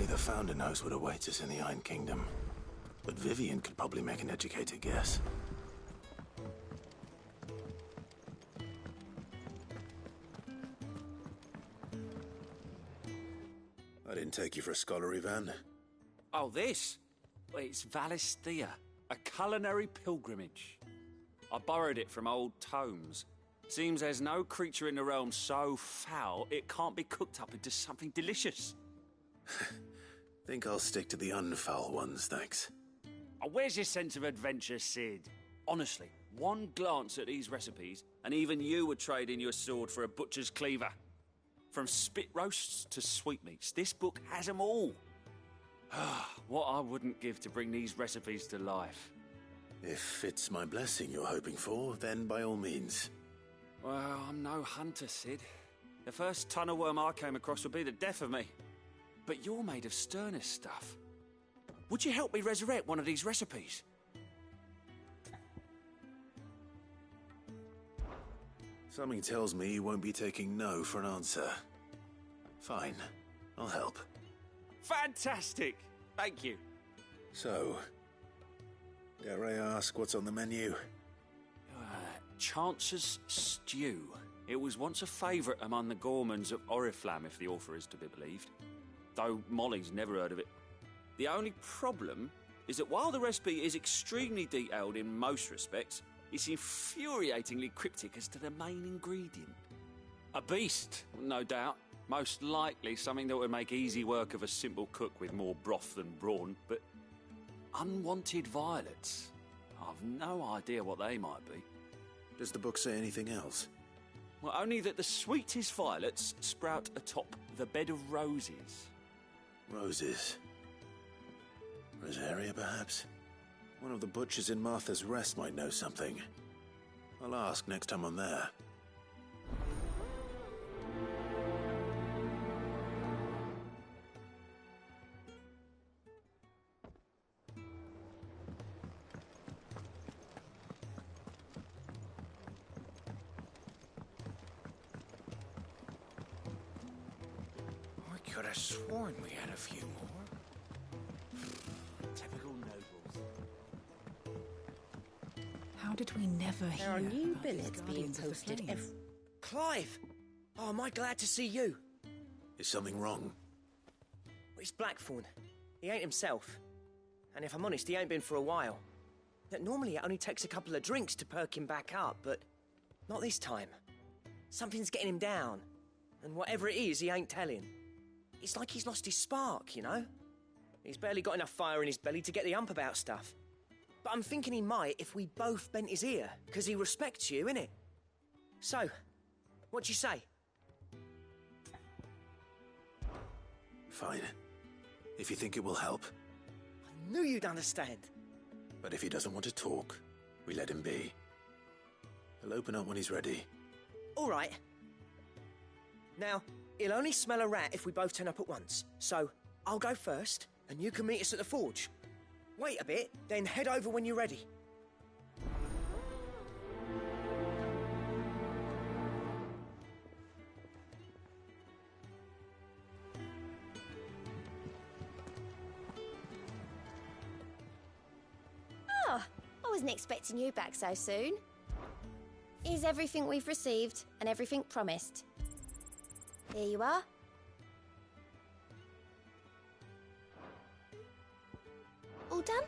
Only the Founder knows what awaits us in the Iron Kingdom. But Vivian could probably make an educated guess. I didn't take you for a scholar, Ivan. Oh, this? Well, it's Valisthea, a culinary pilgrimage. I borrowed it from old tomes. Seems there's no creature in the realm so foul it can't be cooked up into something delicious. Think I'll stick to the unfoul ones, thanks. Oh, where's your sense of adventure, Sid? Honestly, one glance at these recipes, and even you would trade in your sword for a butcher's cleaver. From spit roasts to sweetmeats, this book has them all. What I wouldn't give to bring these recipes to life. If it's my blessing you're hoping for, then by all means. Well, I'm no hunter, Sid. The first tunnel worm I came across would be the death of me. But you're made of sterner stuff. Would you help me resurrect one of these recipes? Something tells me you won't be taking no for an answer. Fine, I'll help. Fantastic! Thank you. So, dare I ask what's on the menu? Chance's Stew. It was once a favourite among the gourmands of Oriflamme, if the author is to be believed. Though Molly's never heard of it. The only problem is that while the recipe is extremely detailed in most respects, it's infuriatingly cryptic as to the main ingredient. A beast, no doubt. Most likely something that would make easy work of a simple cook with more broth than brawn, but unwanted violets. I've no idea what they might be. Does the book say anything else? Well, only that the sweetest violets sprout atop the bed of roses. Roses. Rosaria, perhaps? One of the butchers in Martha's Rest might know something. I'll ask next time I'm there. I could have sworn we had a few more. Typical nobles. How did we never hear There are new about these billets being Guardians of the posted Flame? every... Clive! Oh, am I glad to see you? Is something wrong? It's Blackthorn. He ain't himself. And if I'm honest, he ain't been for a while. That normally it only takes a couple of drinks to perk him back up, but not this time. Something's getting him down. And whatever it is, he ain't telling. It's like he's lost his spark, you know? He's barely got enough fire in his belly to get the ump about stuff. But I'm thinking he might if we both bent his ear, because he respects you, innit? So, what do you say? Fine. If you think it will help. I knew you'd understand. But if he doesn't want to talk, we let him be. He'll open up when he's ready. All right. Now, he'll only smell a rat if we both turn up at once. So, I'll go first, and you can meet us at the forge. Wait a bit, then head over when you're ready. Oh, I wasn't expecting you back so soon. Here's everything we've received and everything promised. Here you are. All done?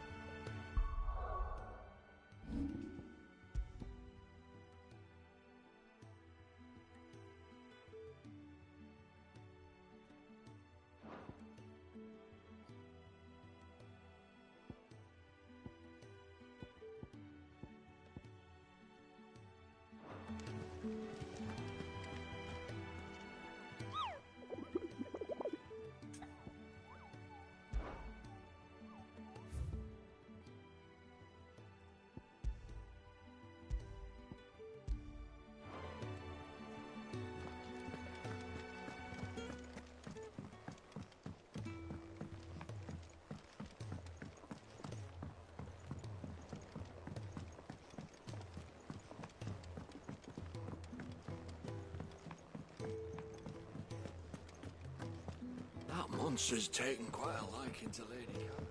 monster's taken quite a liking to Lady Karen.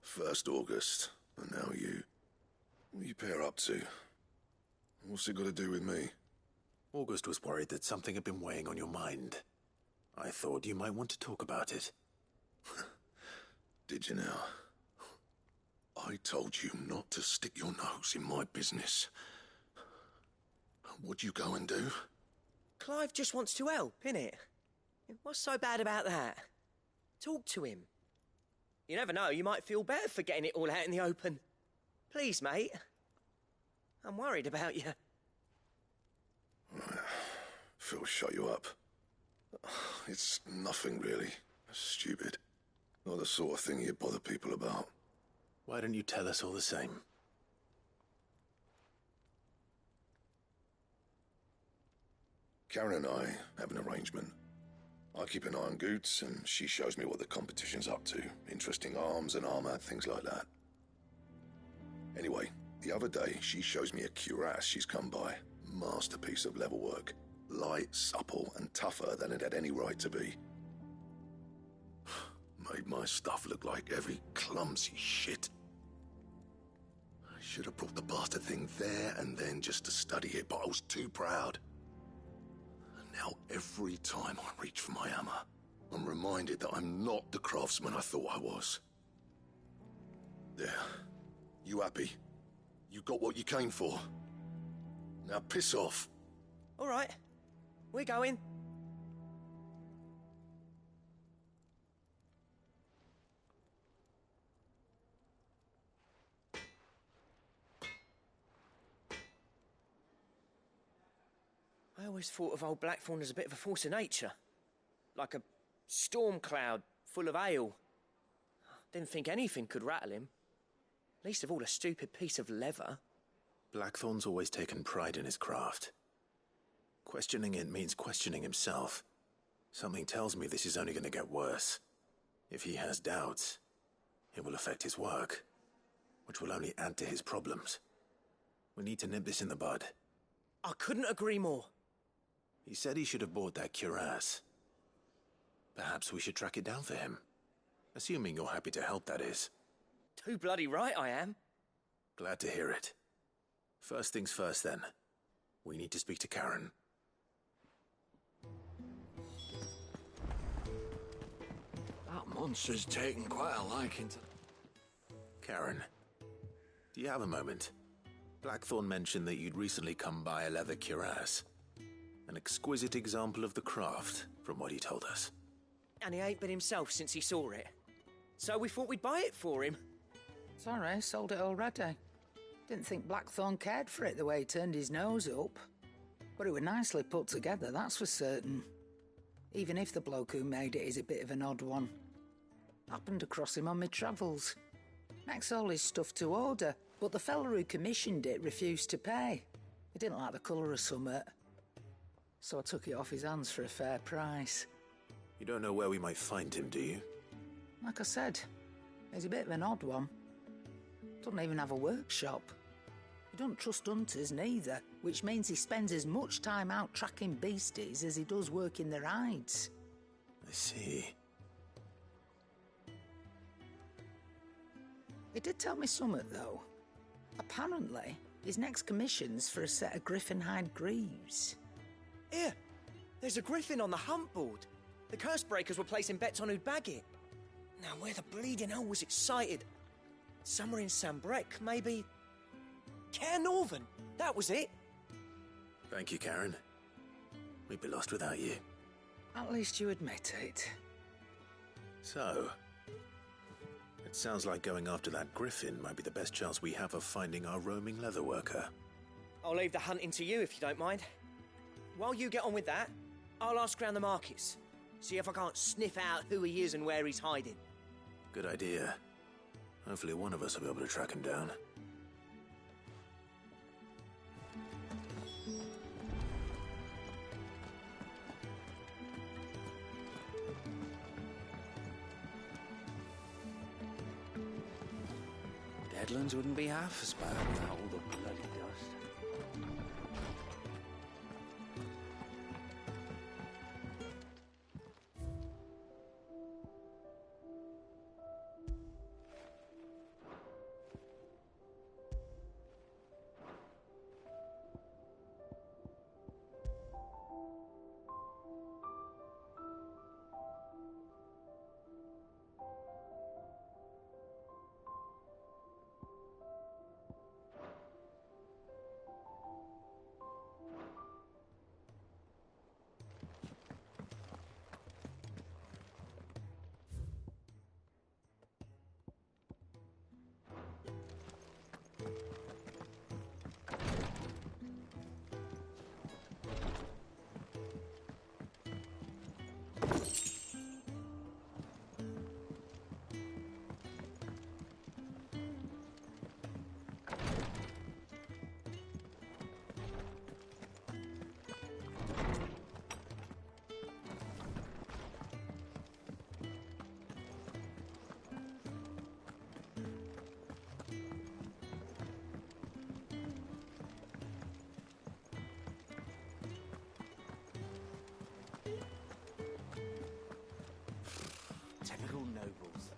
First August, and now you. What are you pair up to? What's it got to do with me? August was worried that something had been weighing on your mind. I thought you might want to talk about it. Did you now? I told you not to stick your nose in my business. What'd you go and do? Clive just wants to help, innit? What's so bad about that? Talk to him. You never know, you might feel better for getting it all out in the open. Please, mate. I'm worried about you. Phil shut you up. It's nothing really. Stupid. Not the sort of thing you bother people about. Why don't you tell us all the same? Karen and I have an arrangement. I keep an eye on Goots, and she shows me what the competition's up to. Interesting arms and armor, things like that. Anyway, the other day, she shows me a cuirass she's come by. Masterpiece of level work. Light, supple, and tougher than it had any right to be. Made my stuff look like heavy, clumsy shit. I should have brought the bastard thing there and then just to study it, but I was too proud. And now every time I reach for my hammer, I'm reminded that I'm not the craftsman I thought I was. There. You happy? You got what you came for. Now piss off. All right. We're going. I always thought of old Blackthorn as a bit of a force of nature. Like a storm cloud full of ale. Didn't think anything could rattle him. Least of all a stupid piece of leather. Blackthorn's always taken pride in his craft. Questioning it means questioning himself. Something tells me this is only going to get worse. If he has doubts, it will affect his work, which will only add to his problems. We need to nip this in the bud. I couldn't agree more. He said he should have bought that cuirass. Perhaps we should track it down for him. Assuming you're happy to help, that is. Too bloody right I am. Glad to hear it. First things first, then. We need to speak to Karen. That monster's taken quite a liking to... Karen, do you have a moment? Blackthorn mentioned that you'd recently come by a leather cuirass. An exquisite example of the craft, from what he told us. And he ain't been himself since he saw it. So we thought we'd buy it for him. Sorry, sold it already. Didn't think Blackthorn cared for it the way he turned his nose up. But it was nicely put together, that's for certain. Even if the bloke who made it is a bit of an odd one. Happened across him on my travels. Makes all his stuff to order, but the fella who commissioned it refused to pay. He didn't like the colour of summit. So I took it off his hands for a fair price. You don't know where we might find him, do you? Like I said, he's a bit of an odd one. Doesn't even have a workshop. He don't trust hunters neither, which means he spends as much time out tracking beasties as he does working their hides. I see. He did tell me something, though. Apparently, his next commission's for a set of griffin hide greaves. Here, there's a griffin on the hunt board. The curse breakers were placing bets on who'd bag it. Now, where the bleeding hell was it sighted? Somewhere in Sambrec, maybe... Caer Northern, that was it. Thank you, Karen. We'd be lost without you. At least you admit it. So, it sounds like going after that griffin might be the best chance we have of finding our roaming leatherworker. I'll leave the hunting to you if you don't mind. While you get on with that, I'll ask around the markets. See if I can't sniff out who he is and where he's hiding. Good idea. Hopefully one of us will be able to track him down. Deadlands wouldn't be half as bad without all the bloody dust. Typical nobles.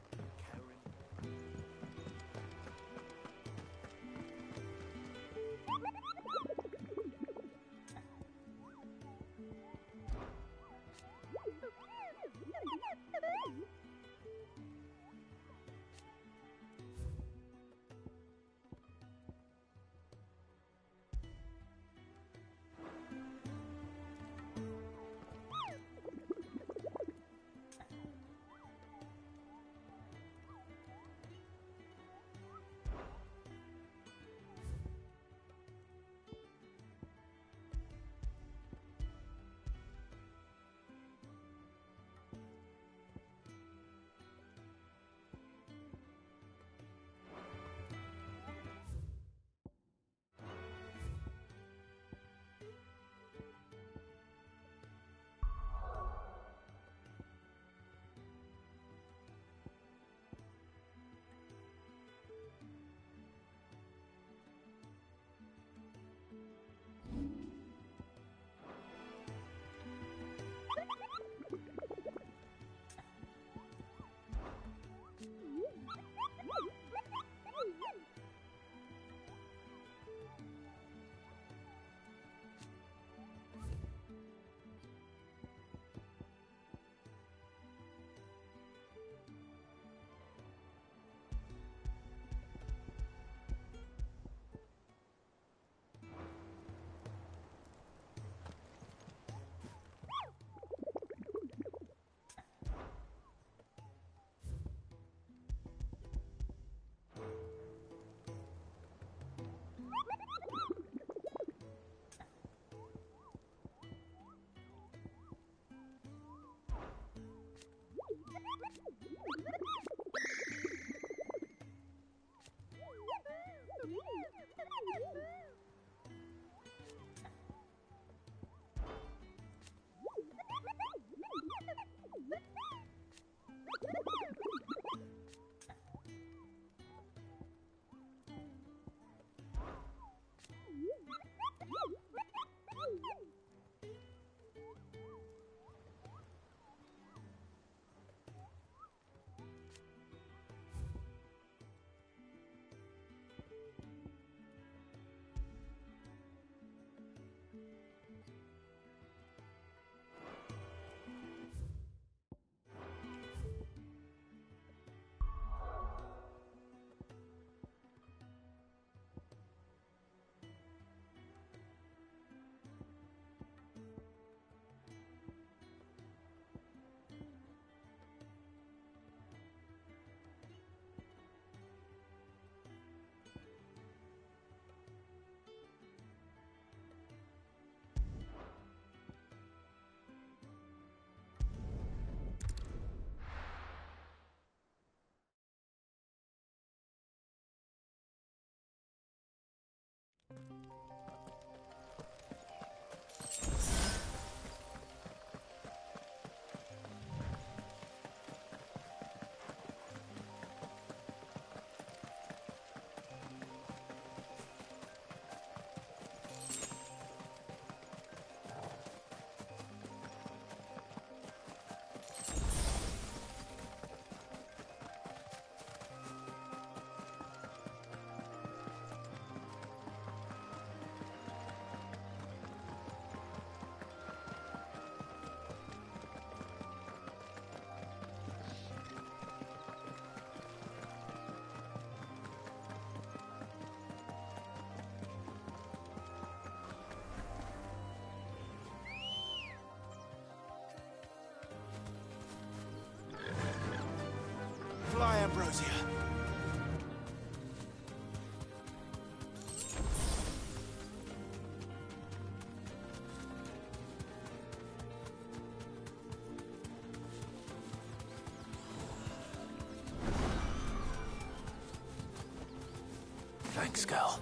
Thanks, Cal.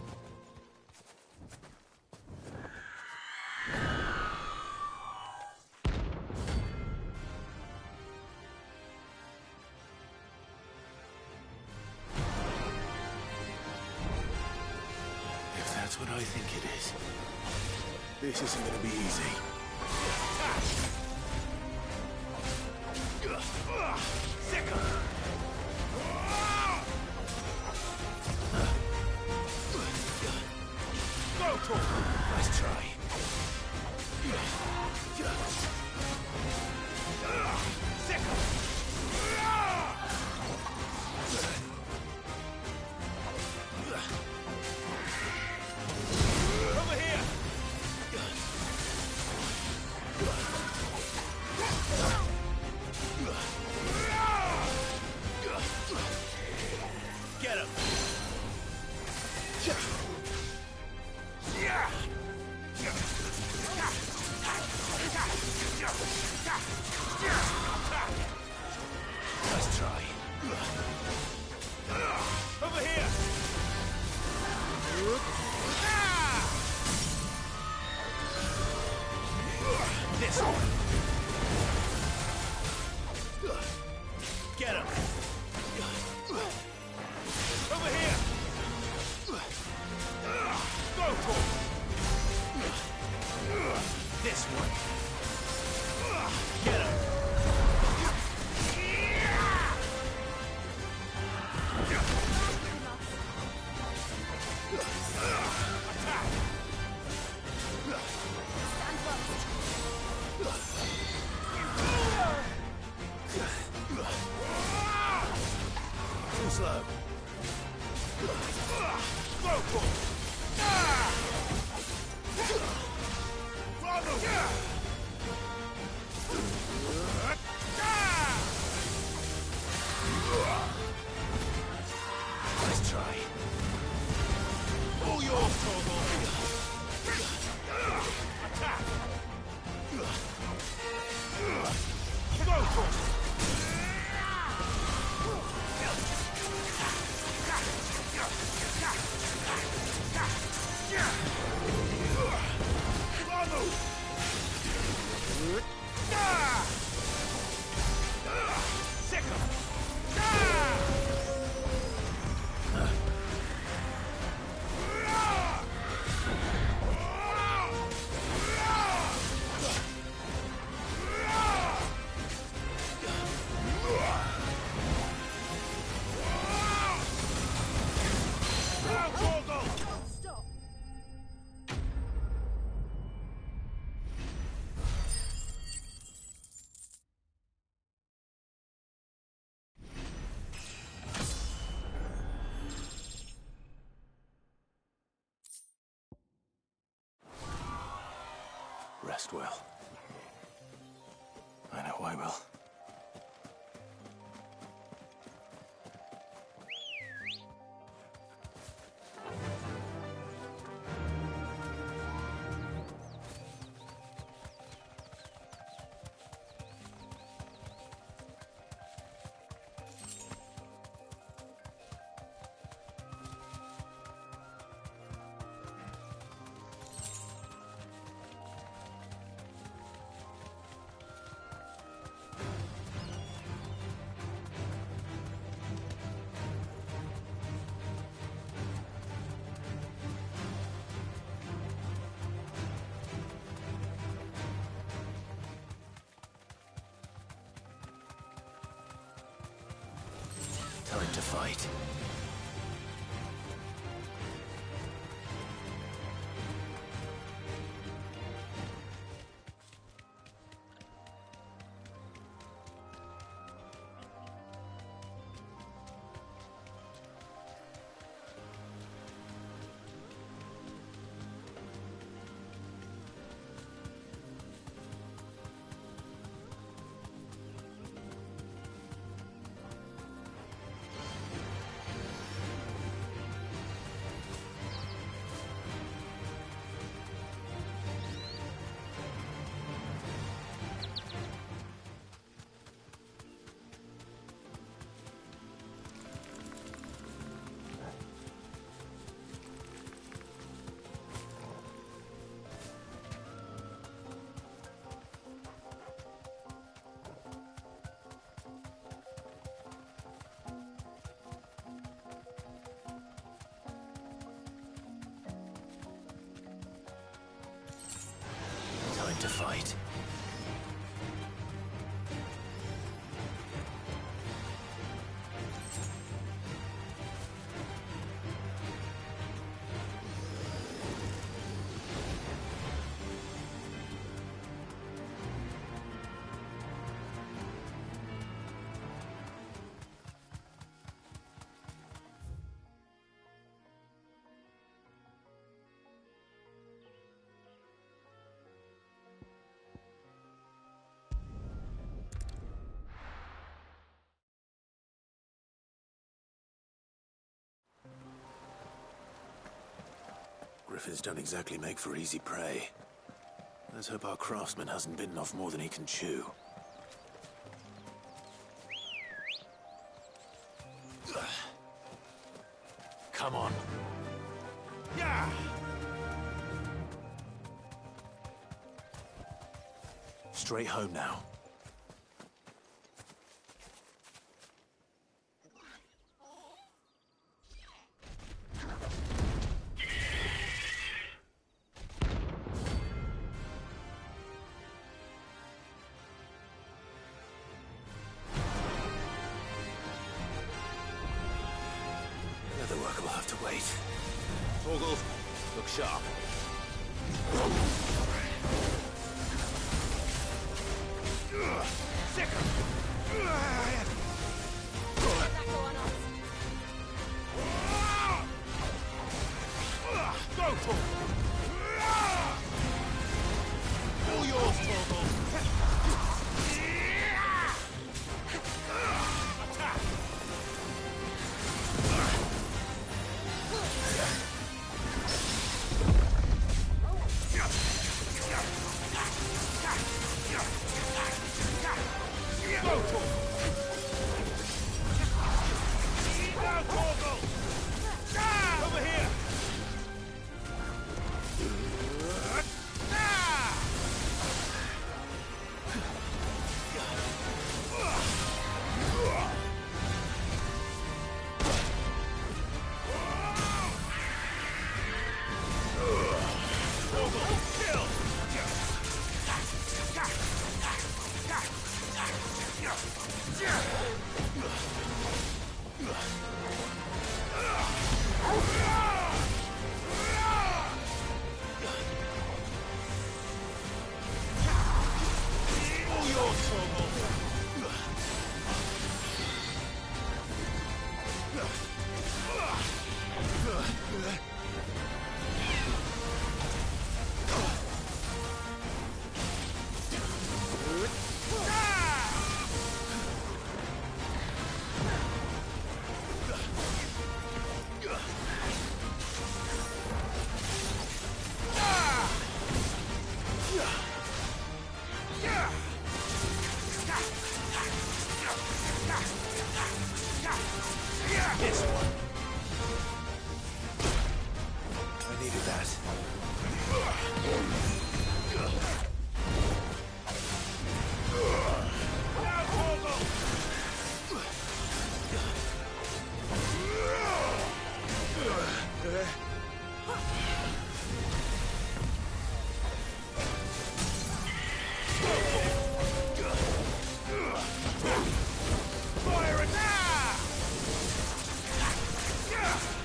If that's what I think it is, this isn't gonna be easy. Nice try. Over here! Get him! Nice try. Over here! This one. Get him. Over here. Go for it. This one. Get him. Too slow. Go for it. Bravo. Nice try. All yours, Torgal. Attack. Go for it. Rest well. I know I will. Time to fight. to fight. Griffins don't exactly make for easy prey. Let's hope our craftsman hasn't bitten off more than he can chew. Come on. Yeah! Straight home now. Leatherwork will have to wait. Torgal, look sharp. Go, Torgal! All yours, Torgal! Attack! Go, Torgal! Now, Torgal! Over here! This one. I needed that. Now, Torgal! Fire it now!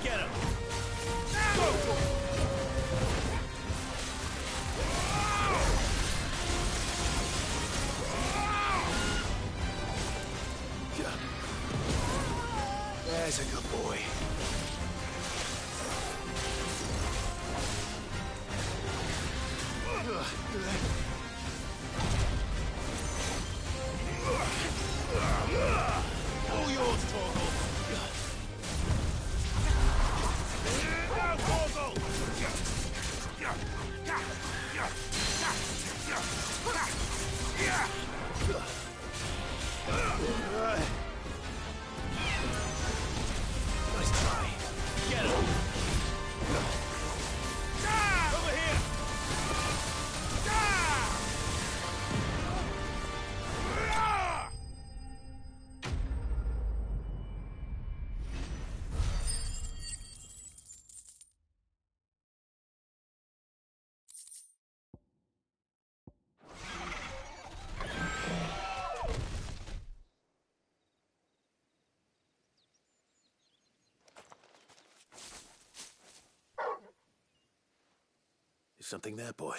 Get him! Go! There's a good boy. All yours, Torgal. Now, Torgal! Nice try. Get him! Over here! Something there, boy?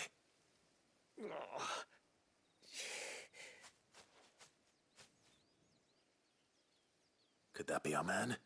Could that be our man?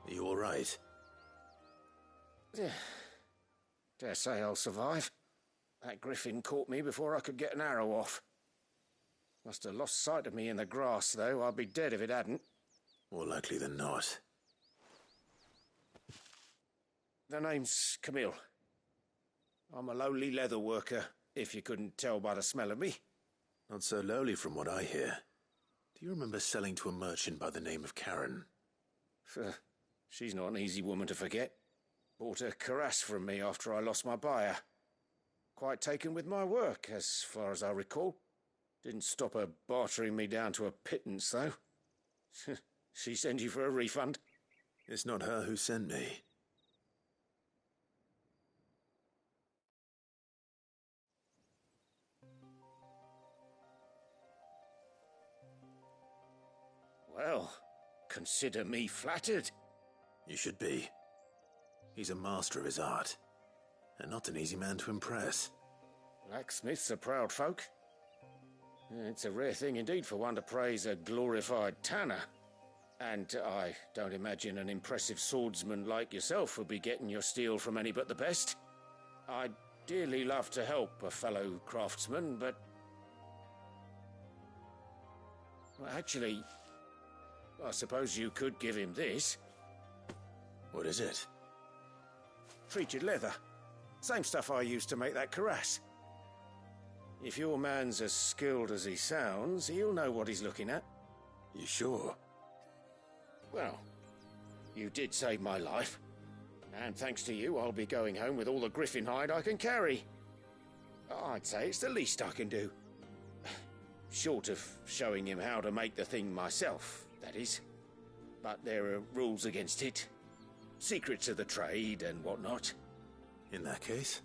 Are you all right? Dare say I'll survive. That griffin caught me before I could get an arrow off. Must have lost sight of me in the grass, though. I'd be dead if it hadn't. More likely than not. The name's Camille. I'm a lowly leather worker, if you couldn't tell by the smell of me. Not so lowly from what I hear. Do you remember selling to a merchant by the name of Karen? She's not an easy woman to forget. Bought a cuirass from me after I lost my buyer. Quite taken with my work, as far as I recall. Didn't stop her bartering me down to a pittance, though. She send you for a refund? It's not her who sent me. Well, consider me flattered. You should be. He's a master of his art, and not an easy man to impress. Blacksmiths are proud folk. It's a rare thing indeed for one to praise a glorified tanner. And I don't imagine an impressive swordsman like yourself would be getting your steel from any but the best. I'd dearly love to help a fellow craftsman, but... Well, actually, I suppose you could give him this. What is it? Treated leather. Same stuff I used to make that cuirass. If your man's as skilled as he sounds, he'll know what he's looking at. You sure? Well, you did save my life. And thanks to you, I'll be going home with all the griffin hide I can carry. I'd say it's the least I can do. Short of showing him how to make the thing myself, that is. But there are rules against it. Secrets of the trade and whatnot. In that case,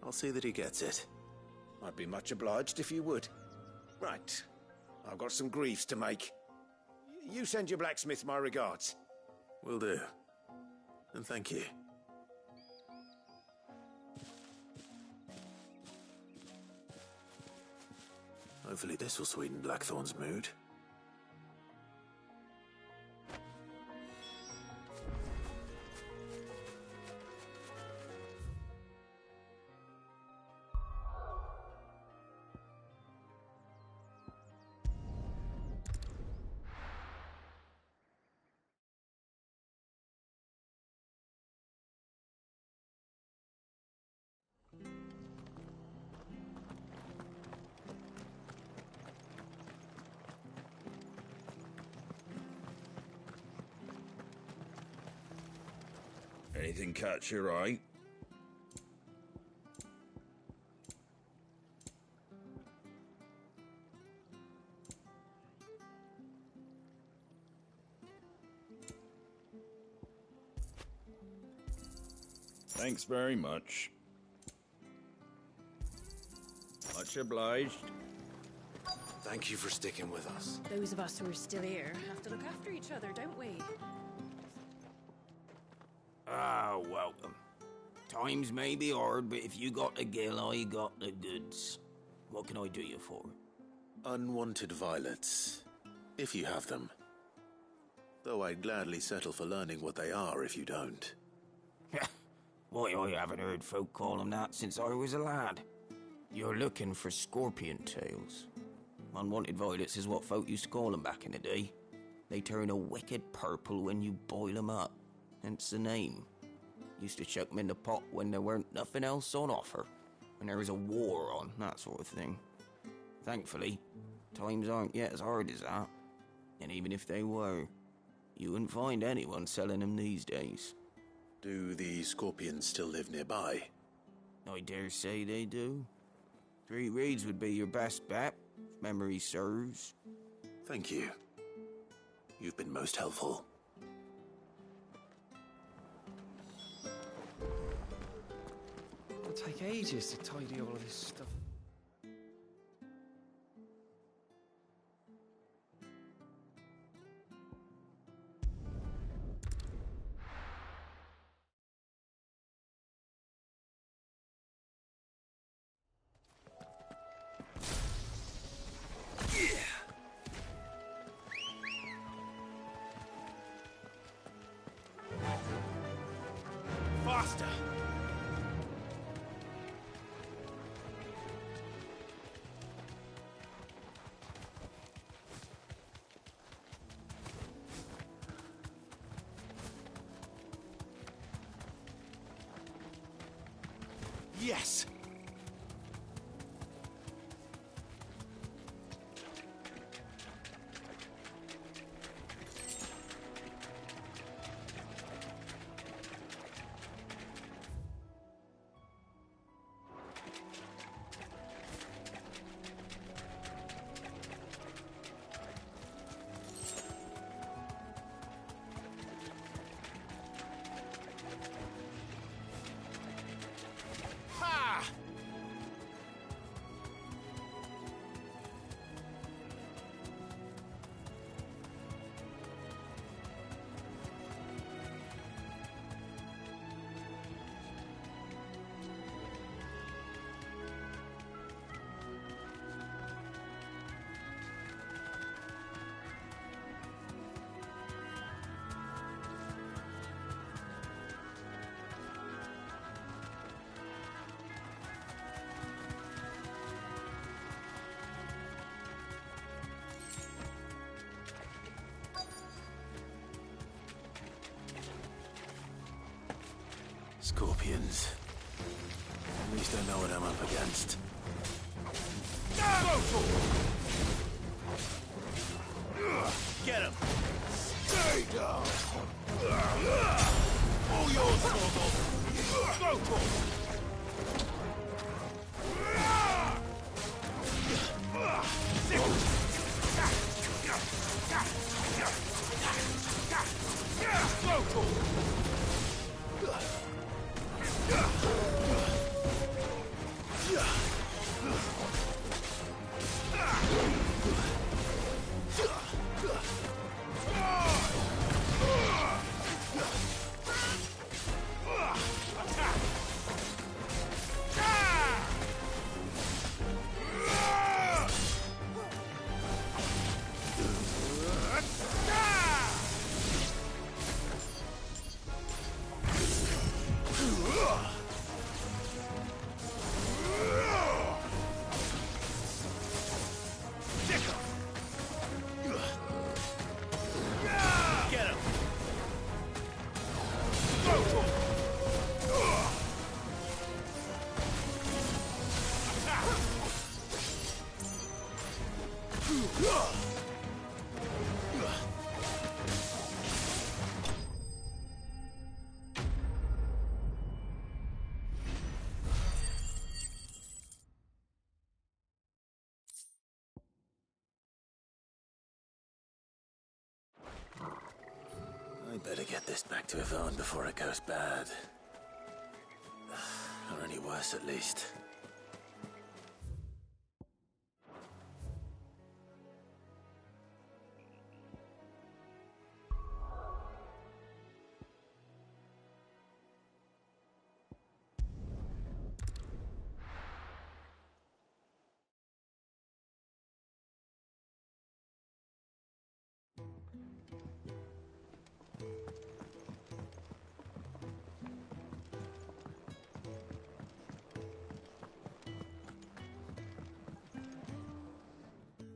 I'll see that he gets it. I'd be much obliged if you would. Right. I've got some greaves to make. You send your blacksmith my regards. Will do. And thank you. Hopefully this will sweeten Blackthorn's mood. Anything catch your eye? Thanks very much. Much obliged. Thank you for sticking with us. Those of us who are still here have to look after each other, don't we? Ah, welcome. Times may be hard, but if you got the gill, I got the goods. What can I do you for? Unwanted violets, if you have them. Though I'd gladly settle for learning what they are if you don't. Why, I haven't heard folk call them that since I was a lad. You're looking for scorpion tails. Unwanted violets is what folk used to call them back in the day. They turn a wicked purple when you boil them up. Hence the name. Used to chuck them in the pot when there weren't nothing else on offer. When there was a war on, that sort of thing. Thankfully, times aren't yet as hard as that. And even if they were, You wouldn't find anyone selling them these days. Do the scorpions still live nearby? I dare say they do. 3 Reeds would be your best bet, if memory serves. Thank you. You've been most helpful. It'll take ages to tidy all of this stuff. Faster! Yes! Ha! Scorpions. At least I know what I'm up against. Get him! Stay down! All yours, Morgul! Go for it! I'd better get this back to Yvonne before it goes bad. Or any worse, at least.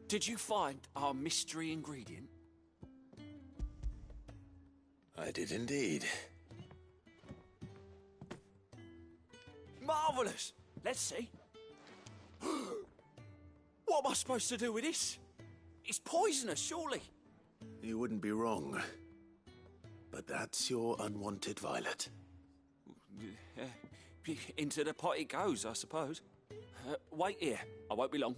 Did you find our mystery ingredient? I did indeed. Marvellous! Let's see. What am I supposed to do with this? It's poisonous, surely. You wouldn't be wrong. But that's your unwanted violet. Into the pot it goes, I suppose. Wait here. I won't be long.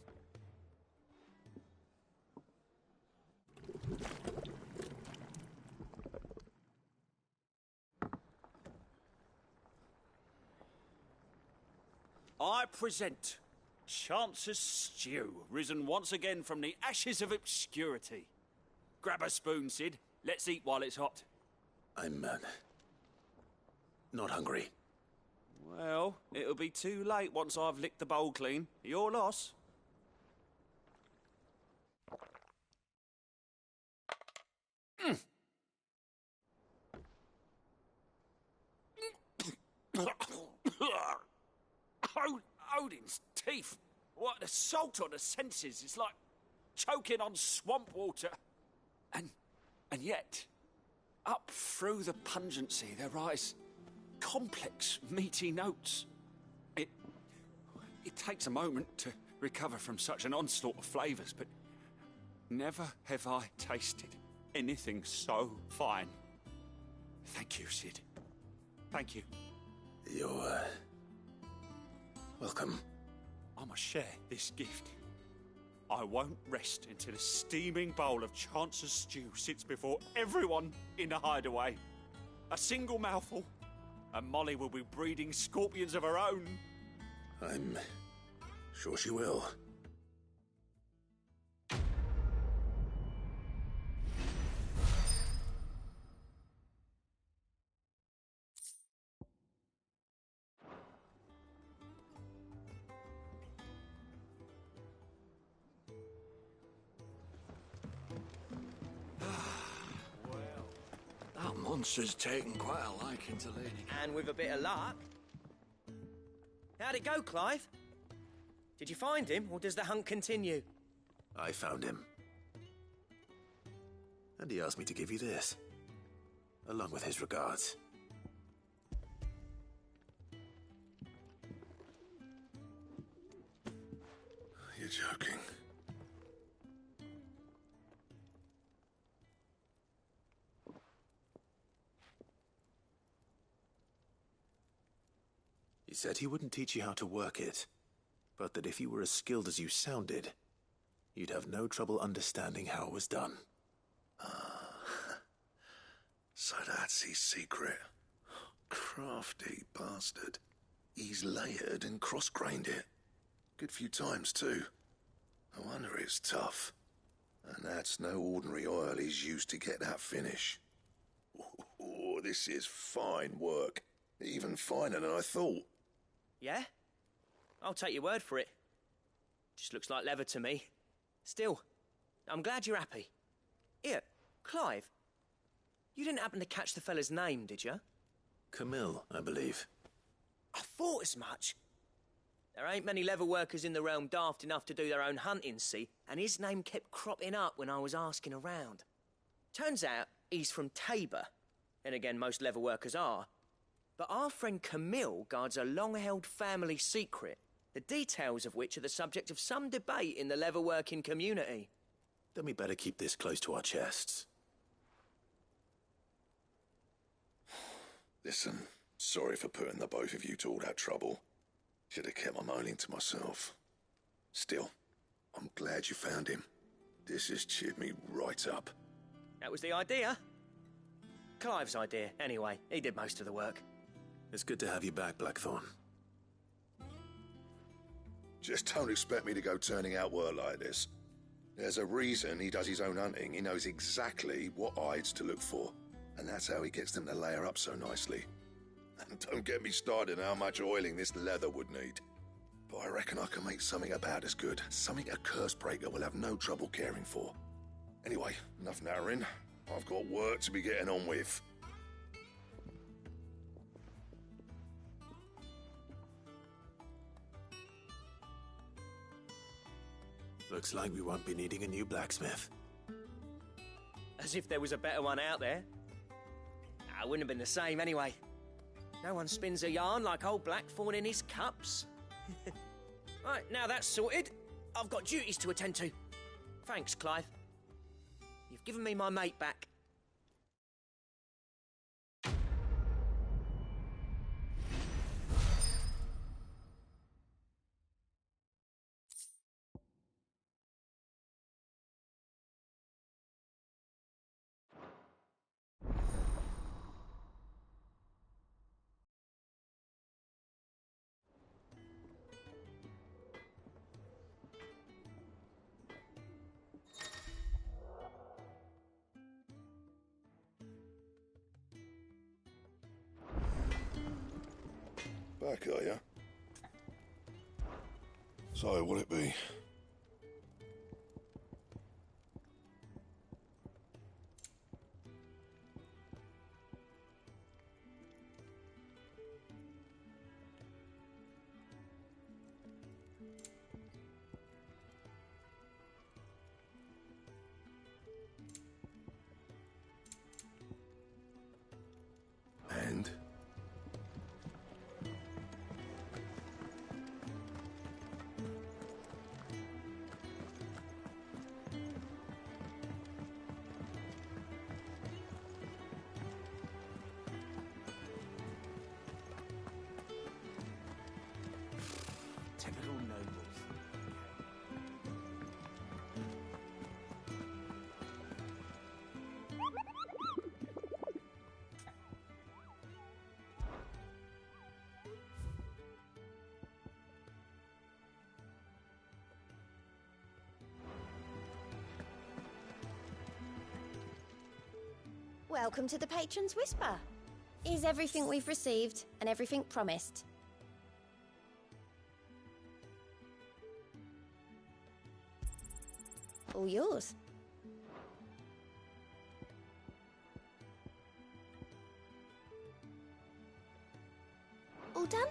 I present Chance's Stew, risen once again from the ashes of obscurity. Grab a spoon, Sid. Let's eat while it's hot. I'm, not hungry. Well, it'll be too late once I've licked the bowl clean. Your loss. Odin's teeth. What, the salt on the senses. It's like choking on swamp water. And yet, up through the pungency, there rise complex, meaty notes. It takes a moment to recover from such an onslaught of flavours, but never have I tasted anything so fine. Thank you, Sid. Thank you. You're, welcome. I must share this gift. I won't rest until a steaming bowl of Chance's Stew sits before everyone in the hideaway. A single mouthful, and Molly will be breeding scorpions of her own. I'm sure she will. That monster's taken quite a liking to Lady. And with a bit of luck. How'd it go, Clive? Did you find him, or does the hunt continue? I found him. And he asked me to give you this, along with his regards. You're joking. He said he wouldn't teach you how to work it, but that if you were as skilled as you sounded, you'd have no trouble understanding how it was done. So that's his secret. Crafty bastard. He's layered and cross-grained it. Good few times, too. No wonder it's tough. And that's no ordinary oil he's used to get that finish. Oh, this is fine work. Even finer than I thought. Yeah? I'll take your word for it. Just looks like leather to me. Still, I'm glad you're happy. Here, Clive. You didn't happen to catch the fella's name, did you? Camille, I believe. I thought as much. There ain't many leather workers in the realm daft enough to do their own hunting, see? And his name kept cropping up when I was asking around. Turns out he's from Tabor. And again, most leather workers are. But our friend Camille guards a long-held family secret, the details of which are the subject of some debate in the leather-working community. Then we better keep this close to our chests. Listen, sorry for putting the both of you to all that trouble. Should have kept my moaning to myself. Still, I'm glad you found him. This has cheered me right up. That was the idea. Clive's idea, anyway. He did most of the work. It's good to have you back, Blackthorn. Just don't expect me to go turning out work like this. There's a reason he does his own hunting. He knows exactly what hides to look for. And that's how he gets them to layer up so nicely. And don't get me started on how much oiling this leather would need. But I reckon I can make something about as good. Something a Cursebreaker will have no trouble caring for. Anyway, enough nattering. I've got work to be getting on with. Looks like we won't be needing a new blacksmith. As if there was a better one out there. I wouldn't have been the same anyway. No one spins a yarn like old Blackthorn in his cups. Right, now that's sorted, I've got duties to attend to. Thanks, Clive. You've given me my mate back. Back, are you? So, what'll it be? And? Typical nobles. Welcome to the Patron's Whisper. Is everything we've received and everything promised? All yours. All done?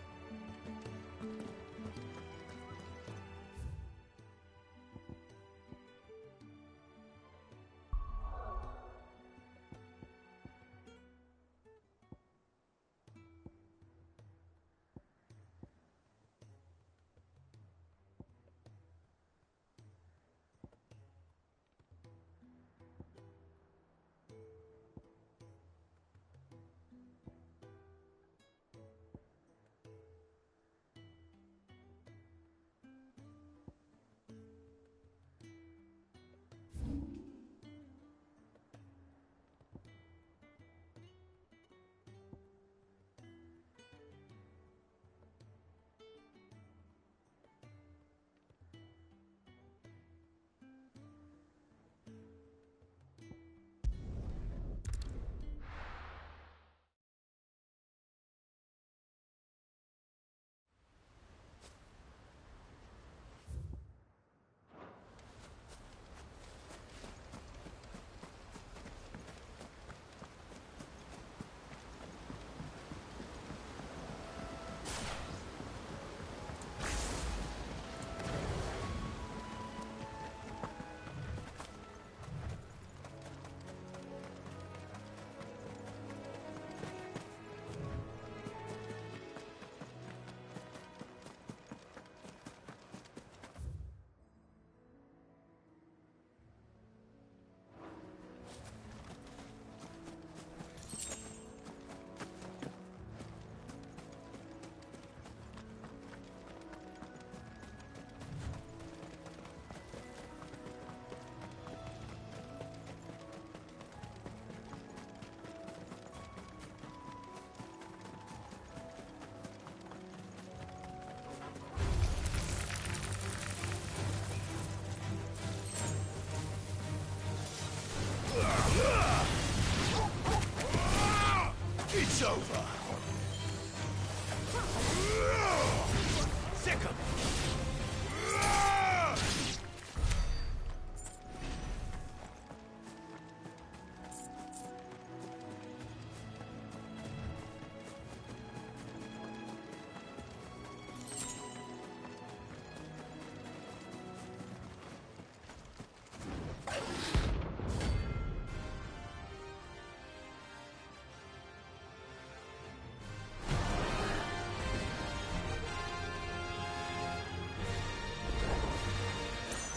It's over. Sick 'em.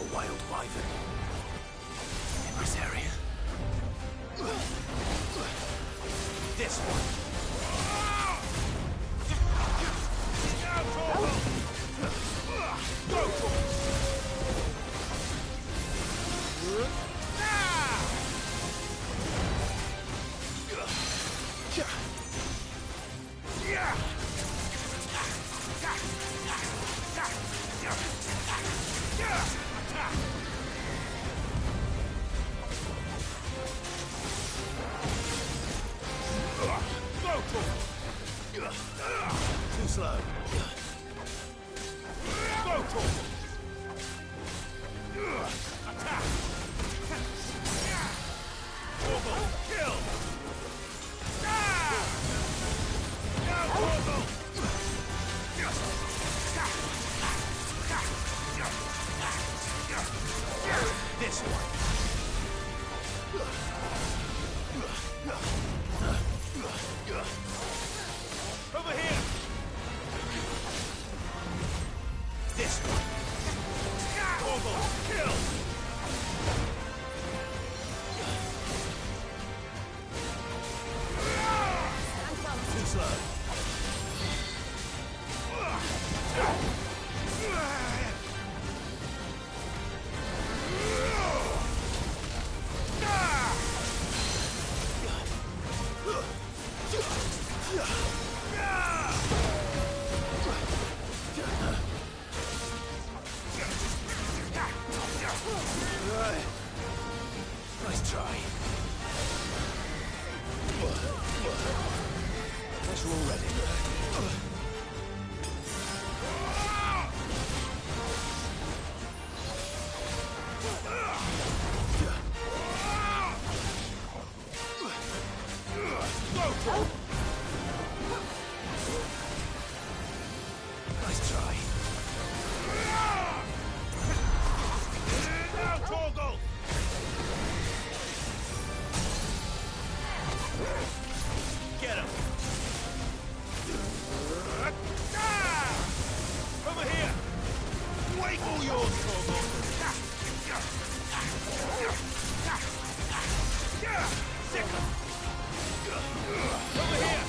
A wild wyvern. In this area. This one. Go for it! Go for it! Too slow. Go, Torgal! Attack! Torgal, kill! Now, Torgal! This one. Over here! This one! Torgal, kill! Too slow. Nice try. Guess we're all ready. Go, nice try. Now, Torgal! Get him! Over here! Wake all yours, Torgal! Sick him! Over here!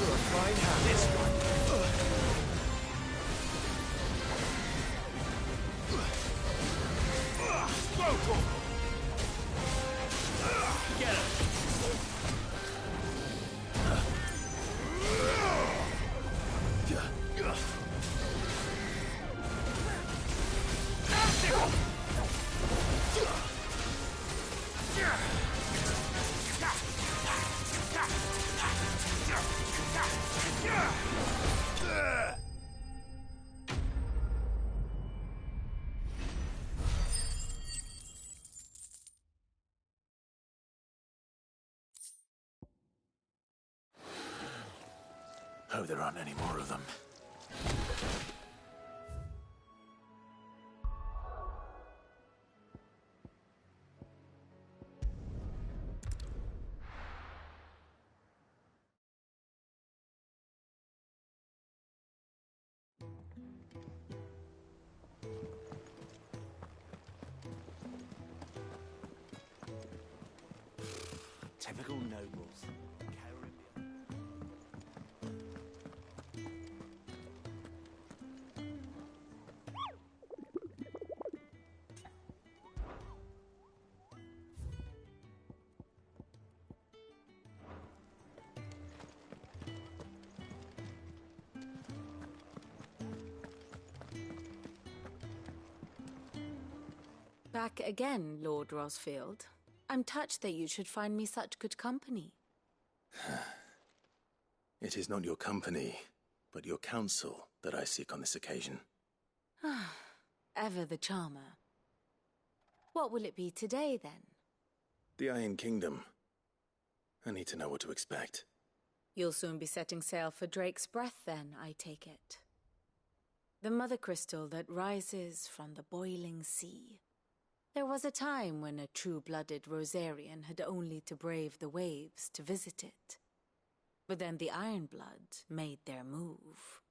You're a fine hand. This one. Go, Torgal! Get him! Hope there aren't any more of them. Typical nobles. Back again, Lord Rosfield. I'm touched that you should find me such good company. It is not your company, but your counsel that I seek on this occasion. Ever the charmer. What will it be today, then? The Iron Kingdom. I need to know what to expect. You'll soon be setting sail for Drake's Breath, then, I take it. The mother crystal that rises from the boiling sea. There was a time when a true-blooded Rosarian had only to brave the waves to visit it. But then the Ironblood made their move.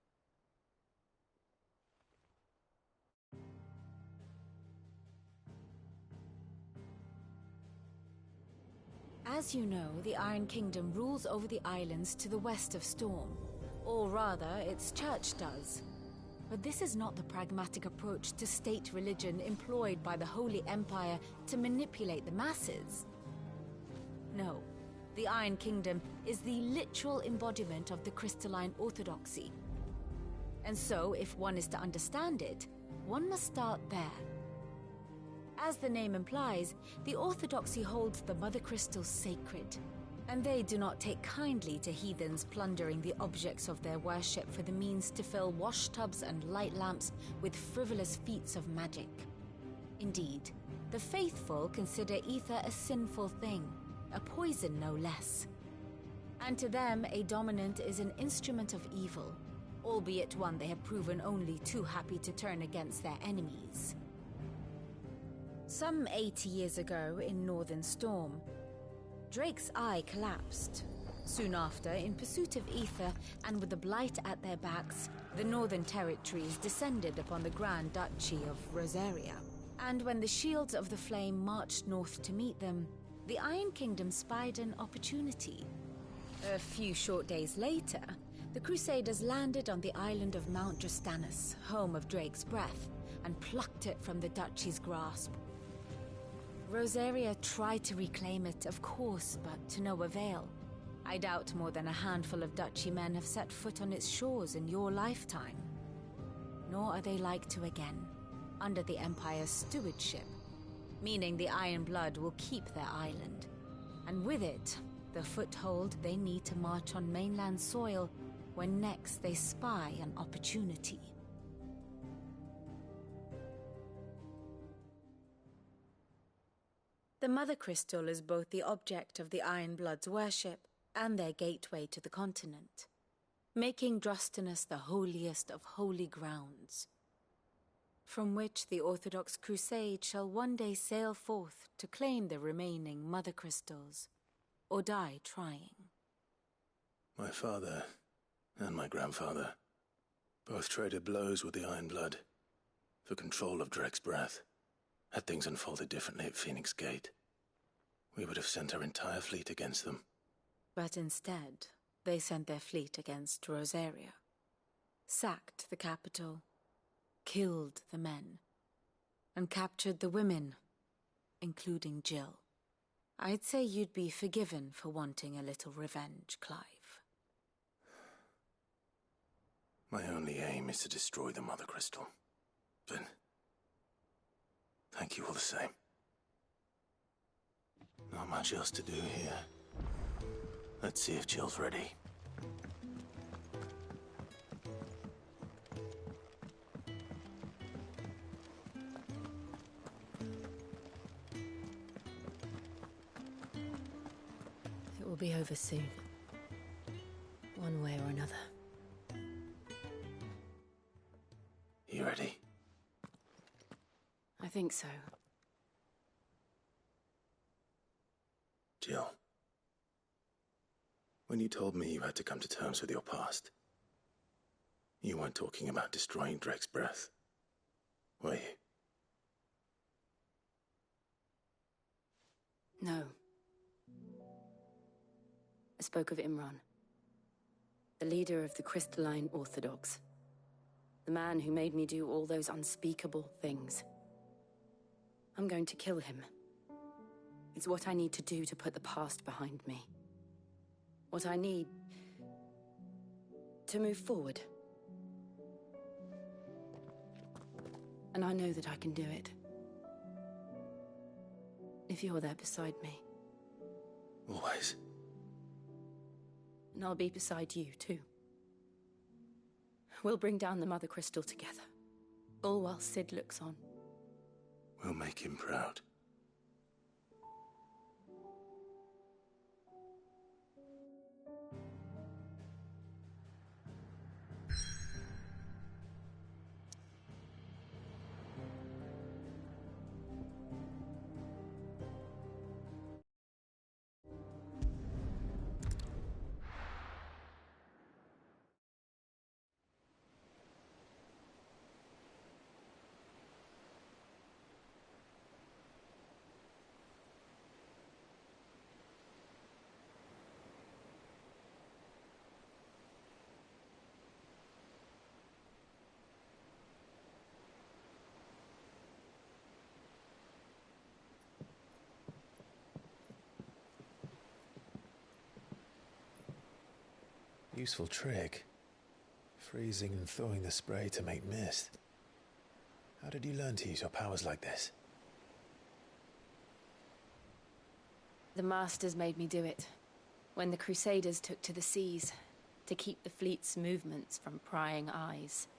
As you know, the Iron Kingdom rules over the islands to the west of Storm. Or rather, its church does. But this is not the pragmatic approach to state religion employed by the Holy Empire to manipulate the masses. No, the Iron Kingdom is the literal embodiment of the crystalline orthodoxy. And so, if one is to understand it, one must start there. As the name implies, the Orthodoxy holds the Mother Crystal sacred, and they do not take kindly to heathens plundering the objects of their worship for the means to fill washtubs and light lamps with frivolous feats of magic. Indeed, the faithful consider ether a sinful thing, a poison no less. And to them, a dominant is an instrument of evil, albeit one they have proven only too happy to turn against their enemies. Some 80 years ago in Northern Storm, Drake's eye collapsed. Soon after, in pursuit of ether and with the Blight at their backs, the Northern Territories descended upon the Grand Duchy of Rosaria. And when the Shields of the Flame marched north to meet them, the Iron Kingdom spied an opportunity. A few short days later, the Crusaders landed on the island of Mount Drastanus, home of Drake's breath, and plucked it from the Duchy's grasp. Rosaria tried to reclaim it, of course, but to no avail. I doubt more than a handful of Duchy men have set foot on its shores in your lifetime. Nor are they like to again, under the Empire's stewardship, meaning the Iron Blood will keep their island, and with it, the foothold they need to march on mainland soil when next they spy an opportunity. The Mother Crystal is both the object of the Iron Blood's worship and their gateway to the continent, making Drastanus the holiest of holy grounds, from which the Orthodox Crusade shall one day sail forth to claim the remaining Mother Crystals, or die trying. My father and my grandfather both traded blows with the Iron Blood for control of Drake's breath. Had things unfolded differently at Phoenix Gate, we would have sent our entire fleet against them. But instead, they sent their fleet against Rosaria, sacked the capital, killed the men, and captured the women, including Jill. I'd say you'd be forgiven for wanting a little revenge, Clive. My only aim is to destroy the Mother Crystal. But thank you all the same. Not much else to do here. Let's see if Jill's ready. It will be over soon. One way or another. You ready? I think so. Jill, when you told me you had to come to terms with your past, you weren't talking about destroying Drake's breath, were you? No. I spoke of Imran, the leader of the Crystalline Orthodox, the man who made me do all those unspeakable things. I'm going to kill him. It's what I need to do to put the past behind me. What I need to move forward. And I know that I can do it. If you're there beside me. Always. And I'll be beside you, too. We'll bring down the Mother Crystal together. All while Sid looks on. We'll make him proud. Useful trick. Freezing and thawing the spray to make mist. How did you learn to use your powers like this? The Masters made me do it. When the Crusaders took to the seas, to keep the fleet's movements from prying eyes.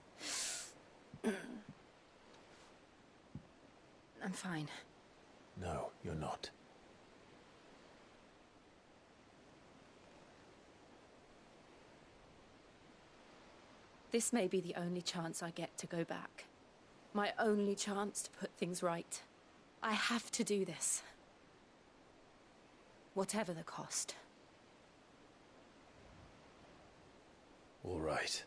I'm fine. No, you're not. This may be the only chance I get to go back. My only chance to put things right. I have to do this. Whatever the cost. All right.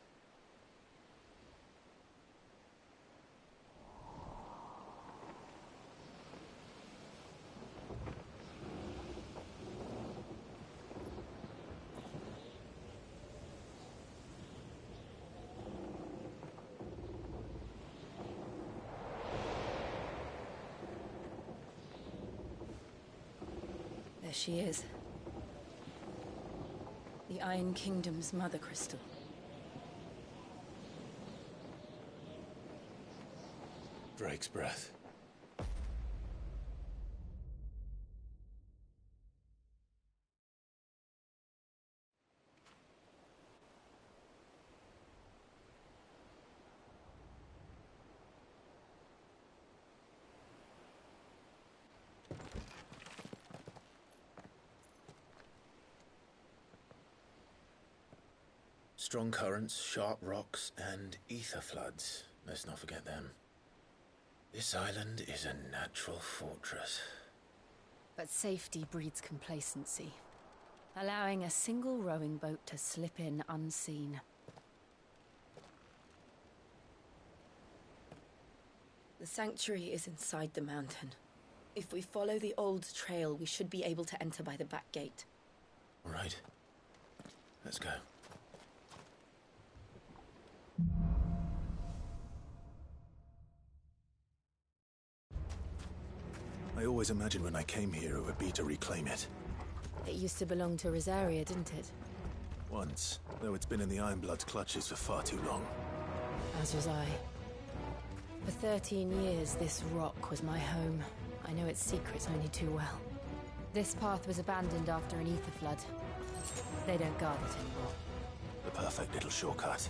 There she is. The Iron Kingdom's Mother Crystal. Drake's breath. Strong currents, sharp rocks, and ether floods. Let's not forget them. This island is a natural fortress. But safety breeds complacency, allowing a single rowing boat to slip in unseen. The sanctuary is inside the mountain. If we follow the old trail, we should be able to enter by the back gate. All right. Let's go. I always imagined when I came here it would be to reclaim it. It used to belong to Rosaria, didn't it? Once, though it's been in the Ironblood's clutches for far too long. As was I. For 13 years, this rock was my home. I know its secrets only too well. This path was abandoned after an ether flood. They don't guard it anymore. The perfect little shortcut.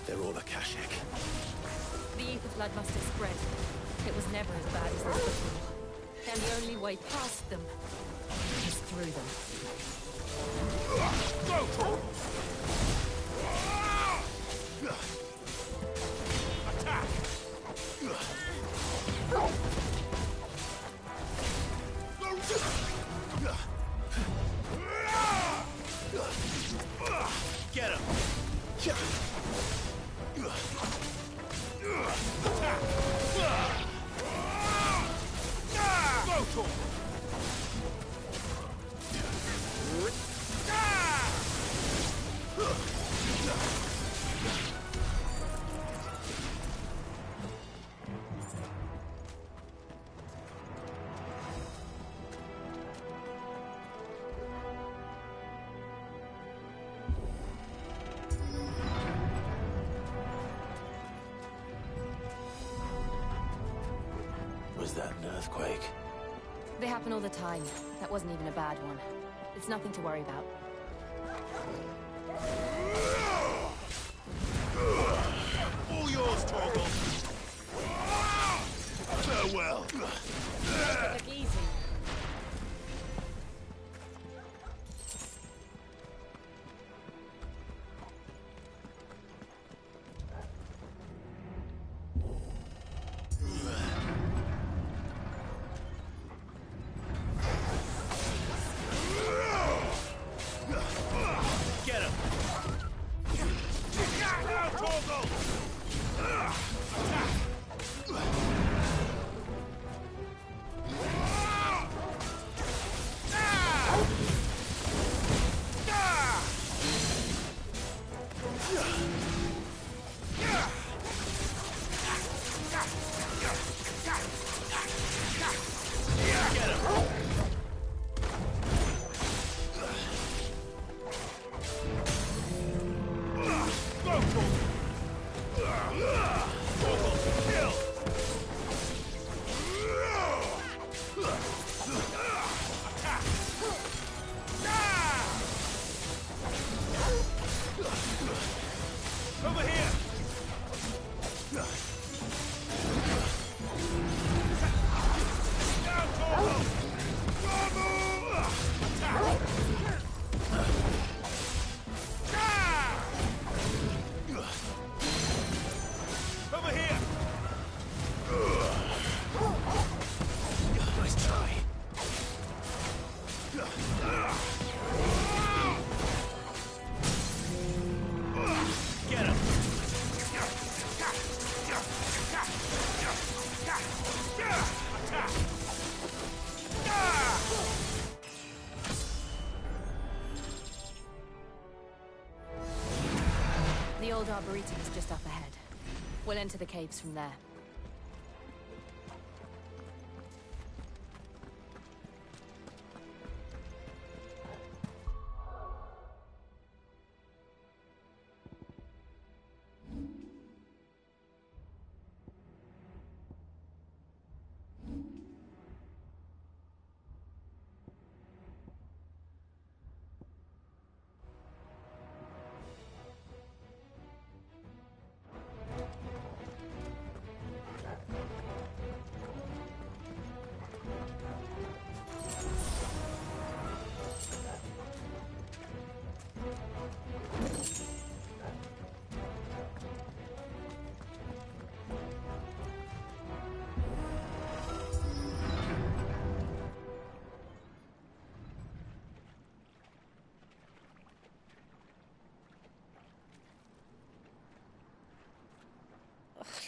They're all Akashic. The ether flood must have spread. It was never as bad as this before. And the only way past them is through them. Attack! Get him! Was that an earthquake? They happen all the time. That wasn't even a bad one. It's nothing to worry about. All yours, Torgal! Farewell! Make it look easy. Get him! Arboretum is just up ahead. We'll enter the caves from there.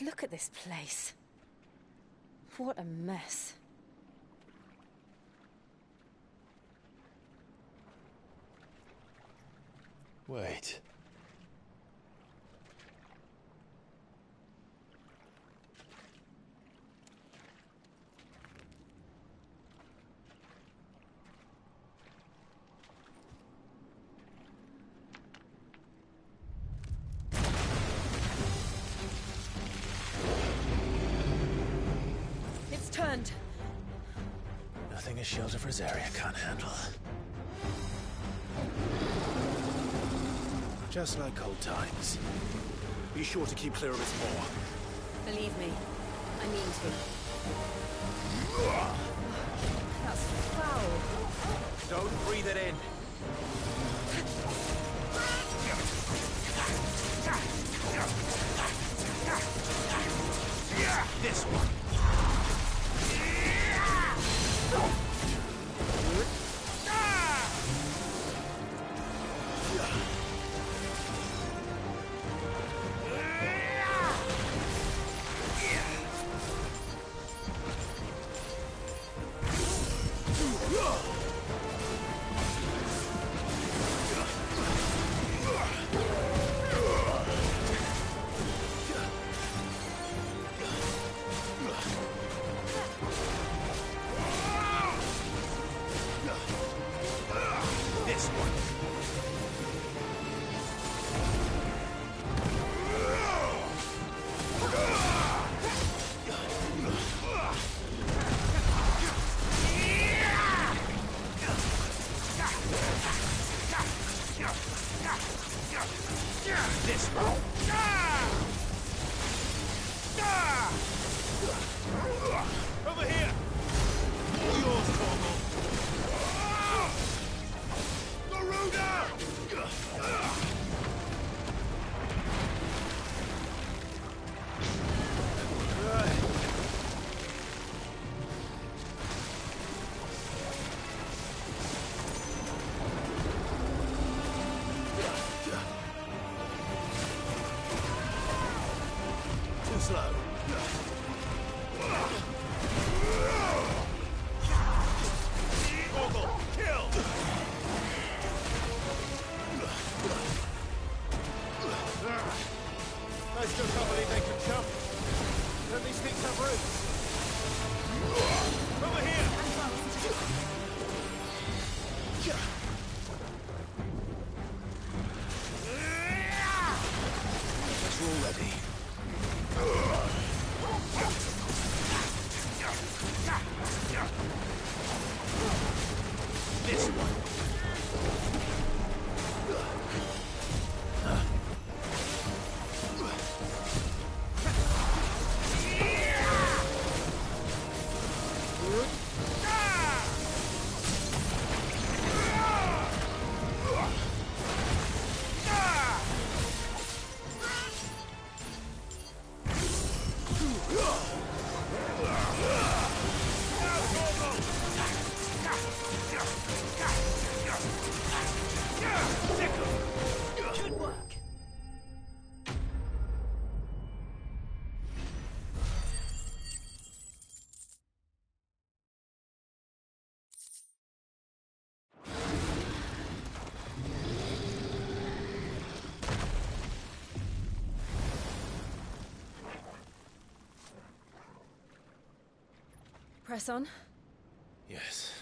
Look at this place. What a mess. Wait. Turned. Nothing a shield of Rosaria can't handle. Just like old times. Be sure to keep clear of its maw. Believe me, I mean to. That's foul. Don't breathe it in. This one. Over here! All yours, Torgal! Garuda! Too slow. Torgal, kill! I still can't believe they can jump. Don't these things have roots? Over here! Guess we're all ready. This one. Press on. Yes.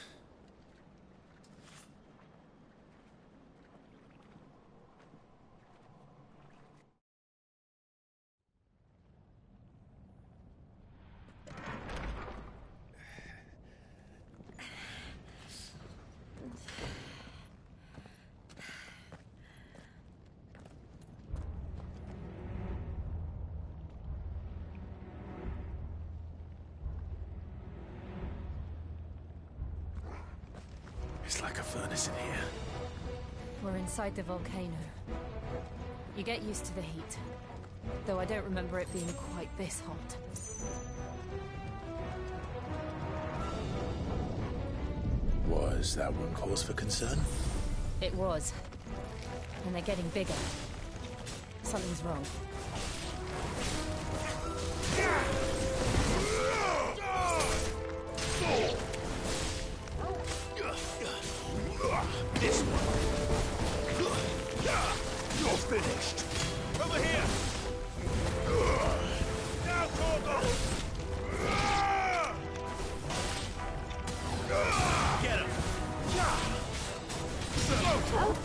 It's like a furnace in here. We're inside the volcano. You get used to the heat. Though I don't remember it being quite this hot. Was that one cause for concern? It was. And they're getting bigger. Something's wrong. This one. You're finished. Over here. Now, Torgal. Get him. Go, Torgal.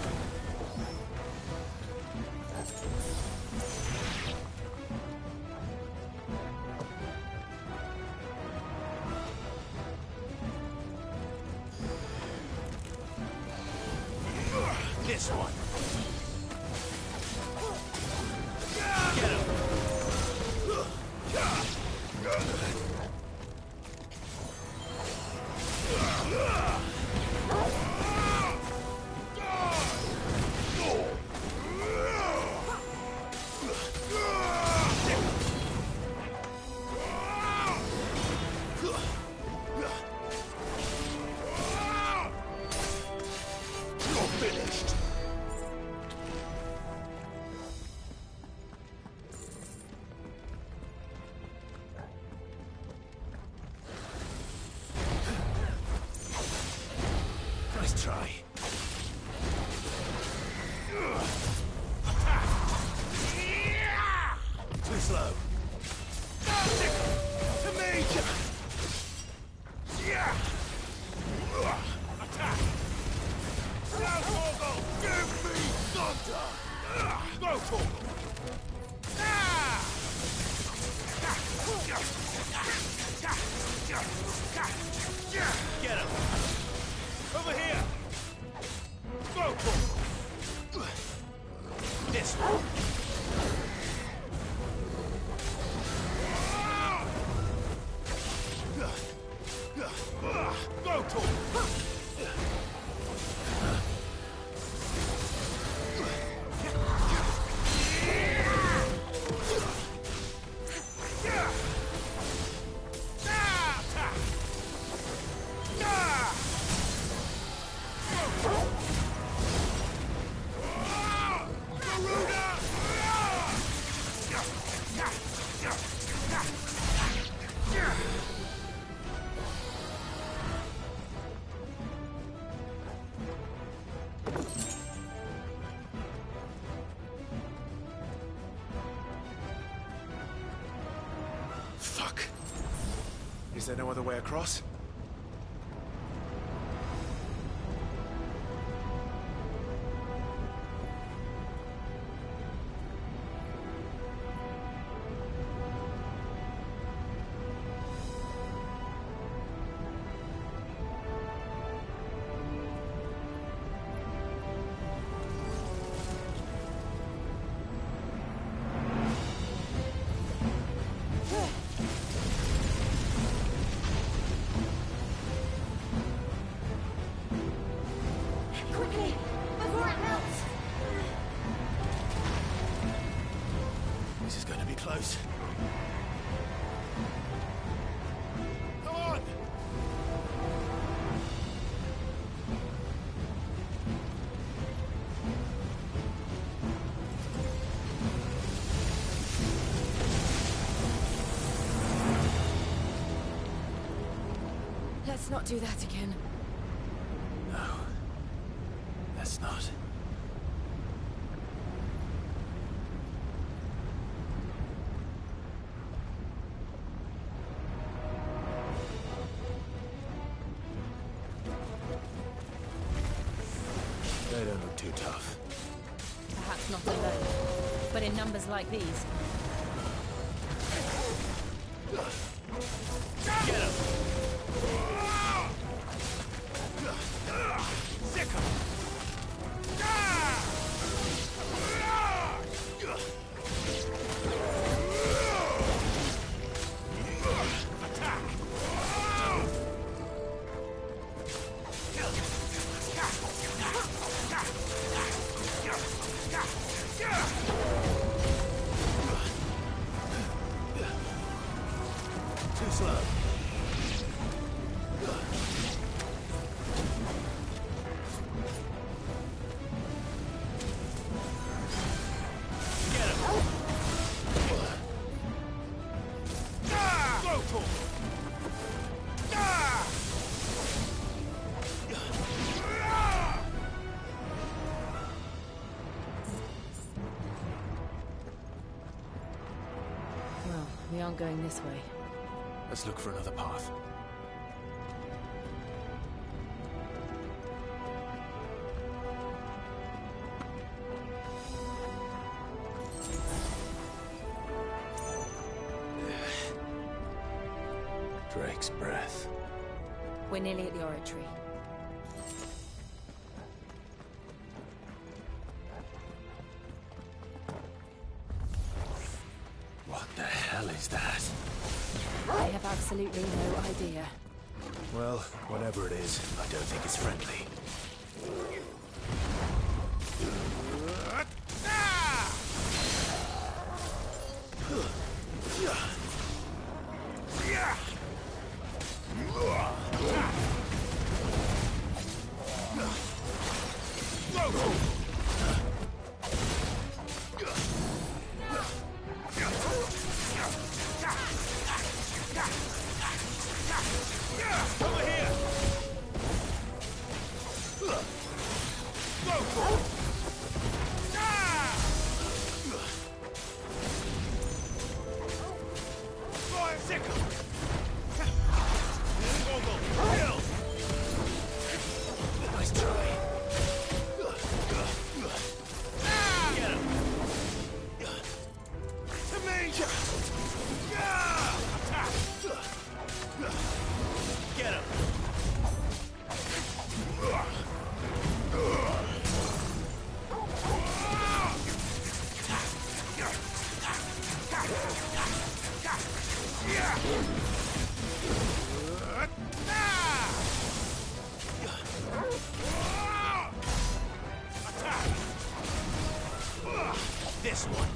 This one. Get him. You're finished. Nice try. Too slow. To me! Attack! Now, Torgal! Give me thunder! Go, Torgal! Get him! Over here! Go, Torgal! This one! Go, Torgal! Fuck. Is there no other way across? Quickly, before it melts! This is going to be close. Come on! Let's not do that again. No. Let's not. numbers like these. Get him! Sick him! Too slow. Get him! Go for him! Well, we aren't going this way. Let's look for another path. Drake's breath. We're nearly at the oratory. What the hell is that? I have absolutely no idea. Well, whatever it is, I don't think it's friendly. Over here! Go for it! Fire sickle! Kill! Nice try. Get him! To me! Get him! This one.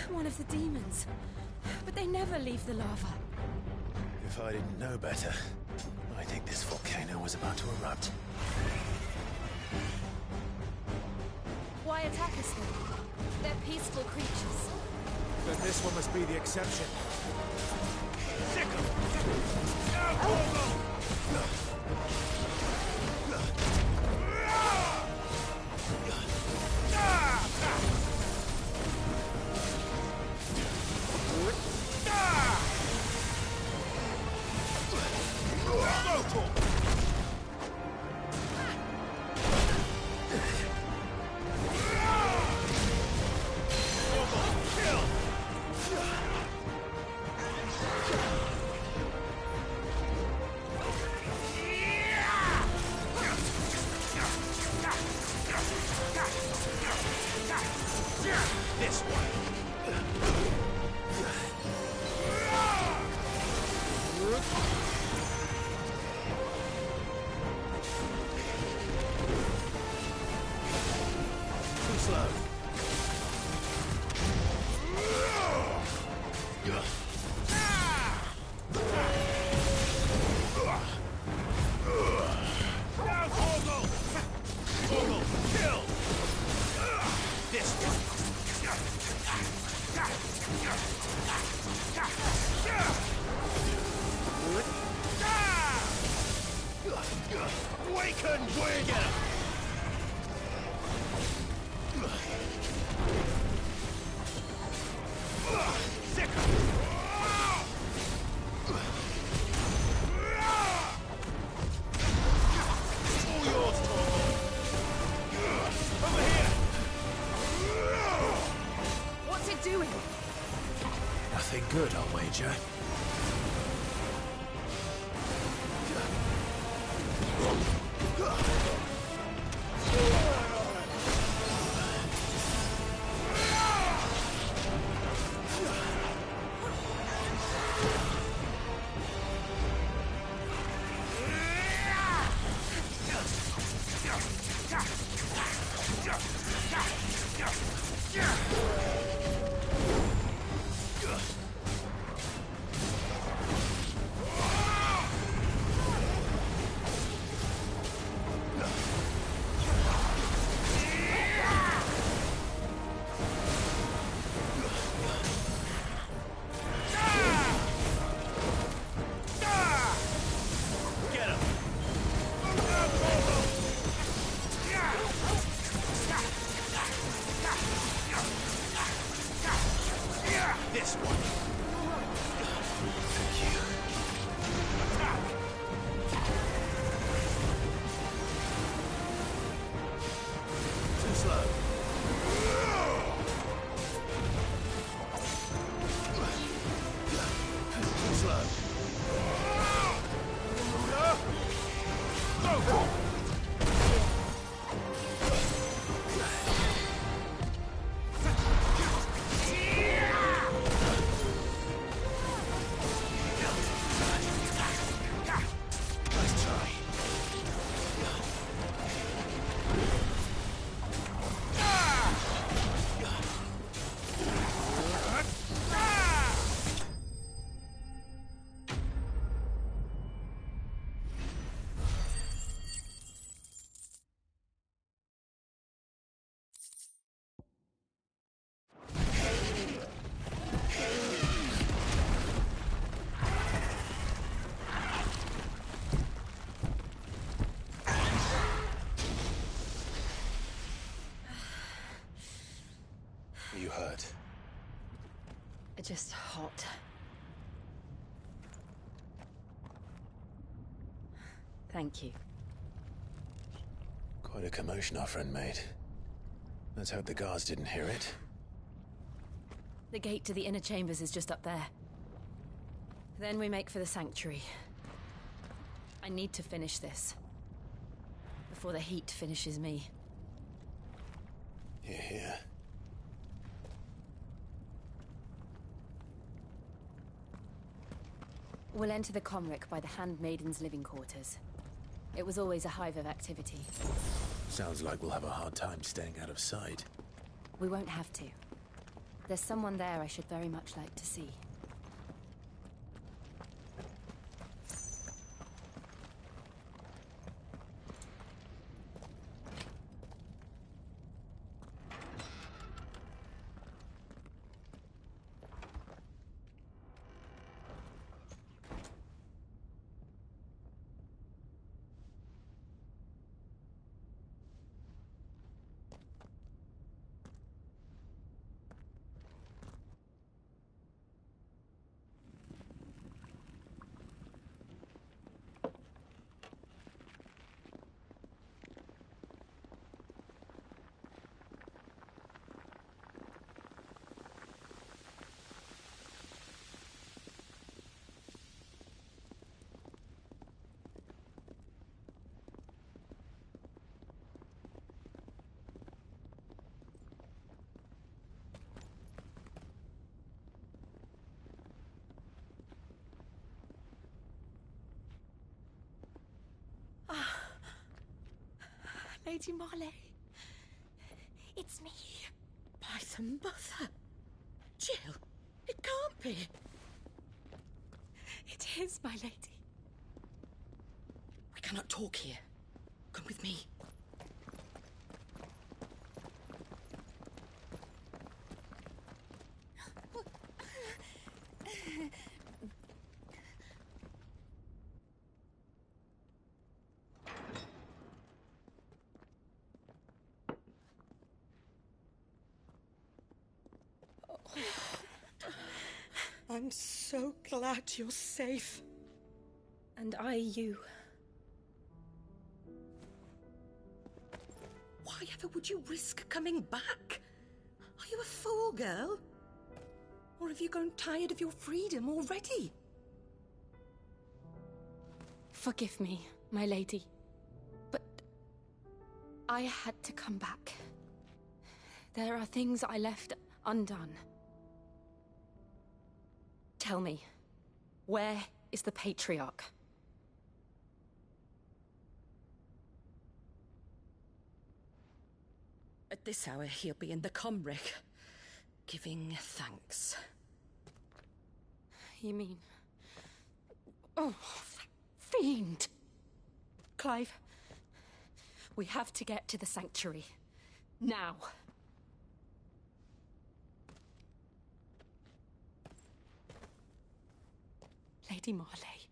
One of the demons. But they never leave the lava. If I didn't know better, I think this volcano was about to erupt. Why attack us then? They're peaceful creatures. Then this one must be the exception. Sickle! This one. Too slow. wager. You hurt? Just hot. Thank you. Quite a commotion our friend made. Let's hope the guards didn't hear it. The gate to the inner chambers is just up there. Then we make for the sanctuary. I need to finish this. Before the heat finishes me. Hear, hear. We'll enter the Comric by the Handmaiden's living quarters. It was always a hive of activity. Sounds like we'll have a hard time staying out of sight. We won't have to. There's someone there I should very much like to see. Lady Marley. It's me. By the mother. Jill, it can't be. It is, my lady. We cannot talk here. Come with me. I'm so glad you're safe. And I you. Why ever would you risk coming back? Are you a fool, girl? Or have you grown tired of your freedom already? Forgive me, my lady, but I had to come back. There are things I left undone. Tell me, where is the Patriarch? At this hour, he'll be in the Comric, giving thanks. You mean... Oh, that fiend! Clive, we have to get to the Sanctuary. Now. Lady Marley,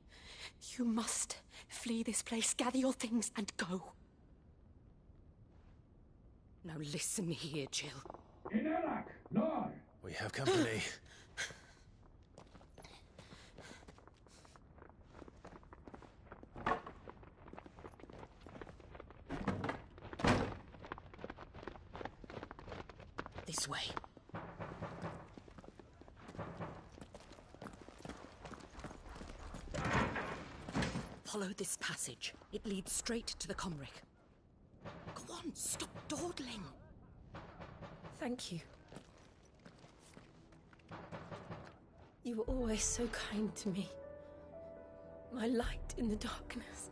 you must flee this place, gather your things, and go. Now listen here, Jill. We have company. This way. Follow this passage. It leads straight to the Comric. Go on, stop dawdling. Thank you. You were always so kind to me. My light in the darkness.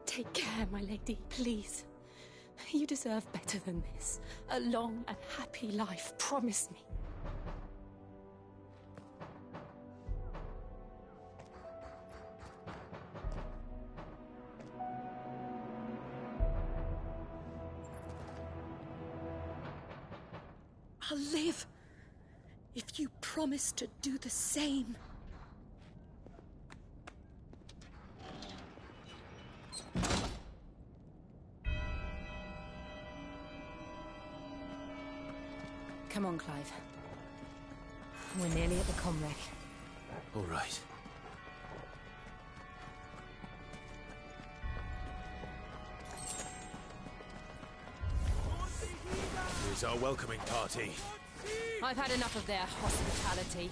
Take care, my lady, please. You deserve better than this. A long and happy life, promise me. I'll live if you promise to do the same. Come on, Clive. We're nearly at the Comric. All right. Here's our welcoming party. I've had enough of their hospitality.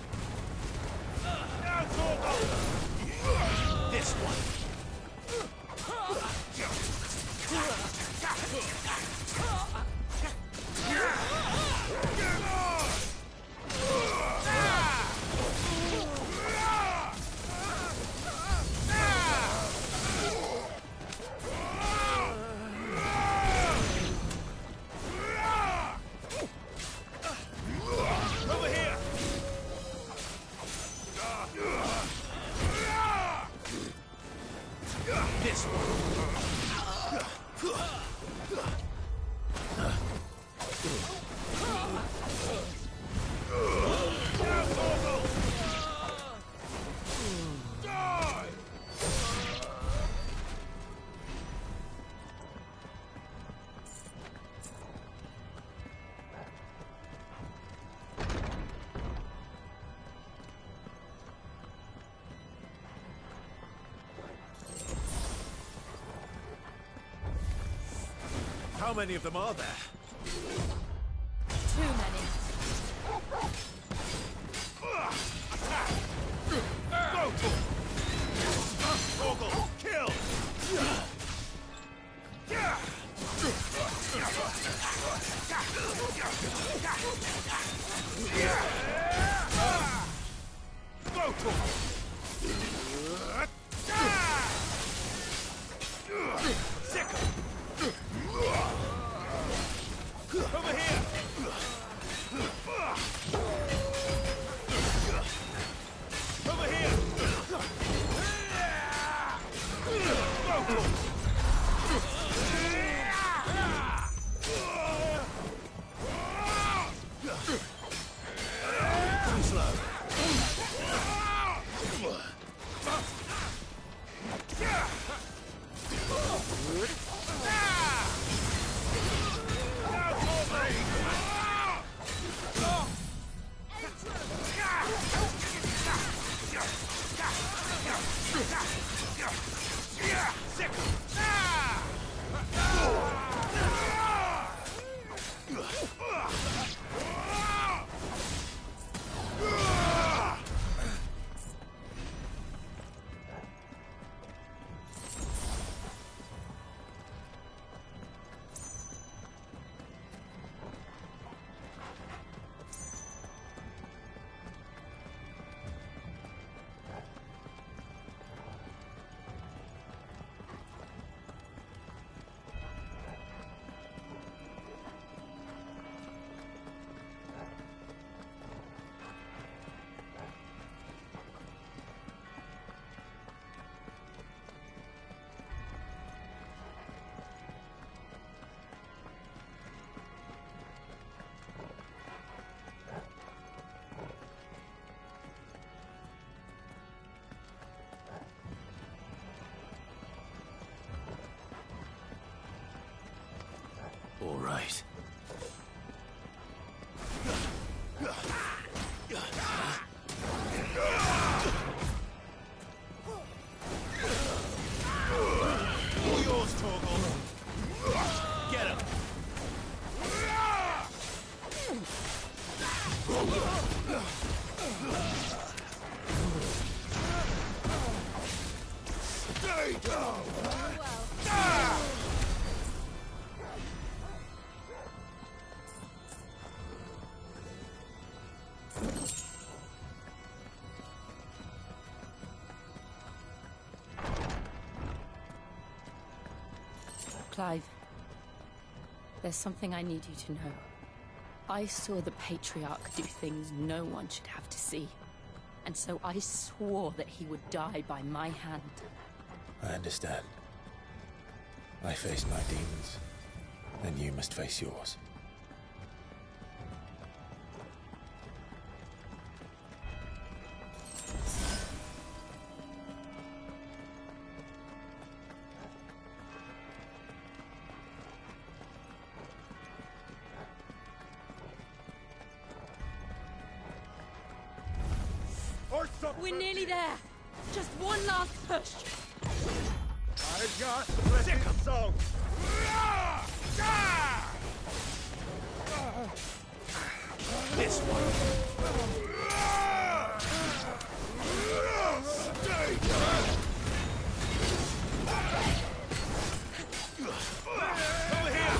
This one. How many of them are there? Too many. Attack! Go! Torgal, kill! Go, Torgal! Sick! Over here! right. All yours, Torgal. Get him. Stay down. Clive, there's something I need you to know. I saw the Patriarch do things no one should have to see. And so I swore that he would die by my hand. I understand. I face my demons, and you must face yours. We're nearly there. Just one last push. I got the song. This one. Stay down. Over here.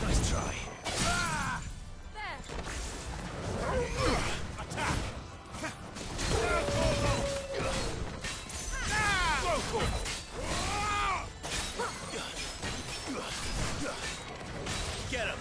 Nice try. Attack! Get him!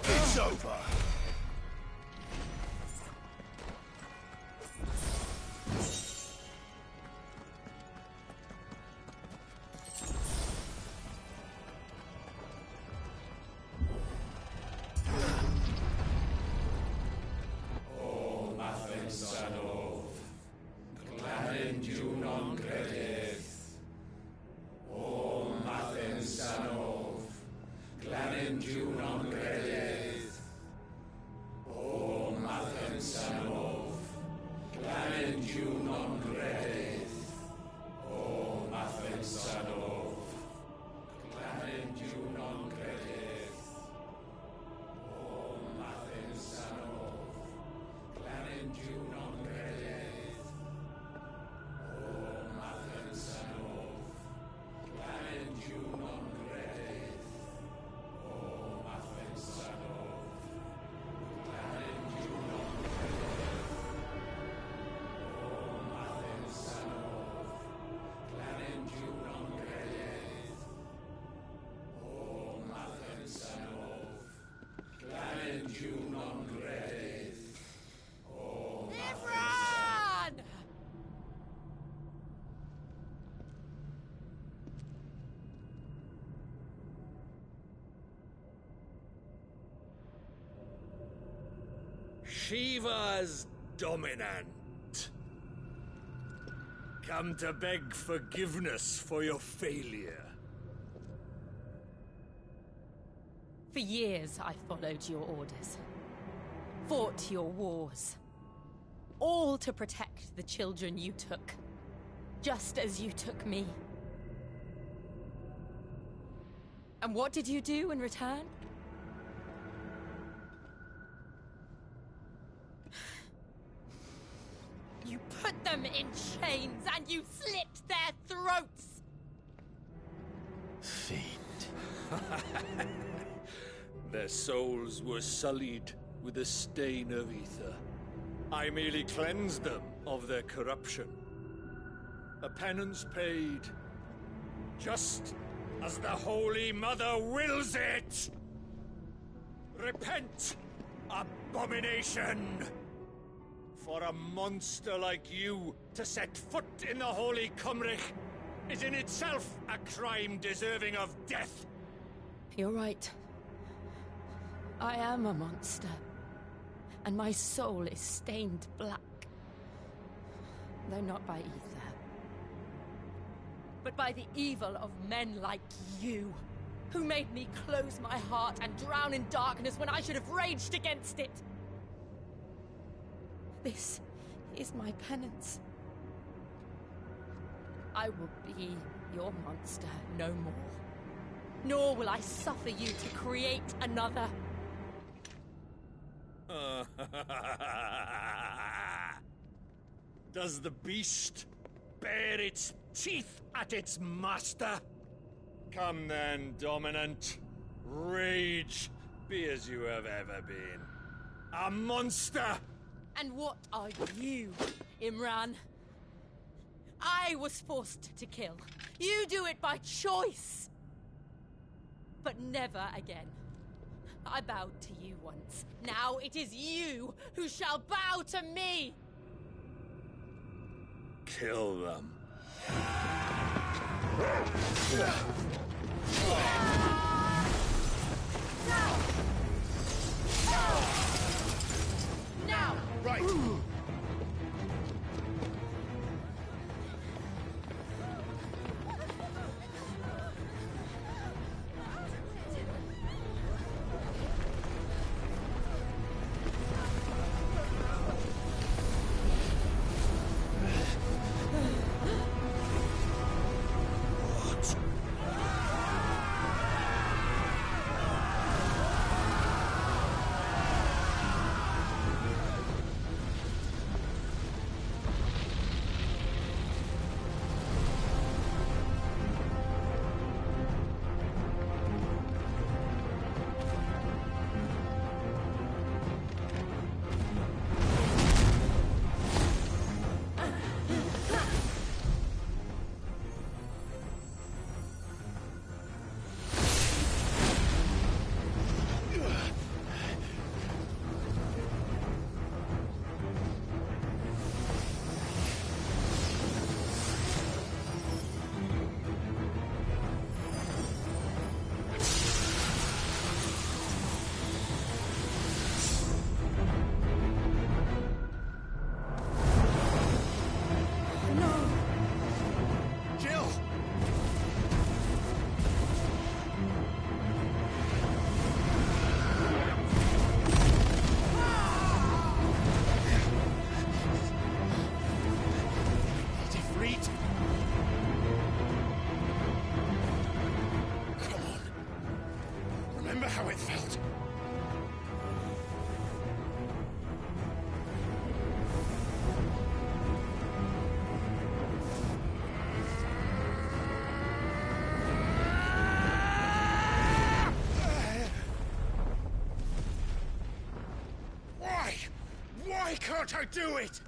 It's over. Shiva's dominant. Come to beg forgiveness for your failure. For years, I followed your orders. Fought your wars. All to protect the children you took. Just as you took me. And what did you do in return? put them in chains and you slit their throats! Fiend. Their souls were sullied with the stain of ether. I merely cleansed them of their corruption. A penance paid, just as the Holy Mother wills it! Repent, abomination! For a monster like you to set foot in the Holy Cymric is in itself a crime deserving of death. You're right. I am a monster. And my soul is stained black. Though not by ether. But by the evil of men like you, who made me close my heart and drown in darkness when I should have raged against it. This is my penance. I will be your monster no more. Nor will I suffer you to create another. Does the beast bare its teeth at its master? Come then, Dominant. Rage, be as you have ever been. A monster! And what are you, Imran? I was forced to kill. You do it by choice. But never again. I bowed to you once. Now it is you who shall bow to me! Kill them. Now! Right! How it felt. Why? Why can't I do it?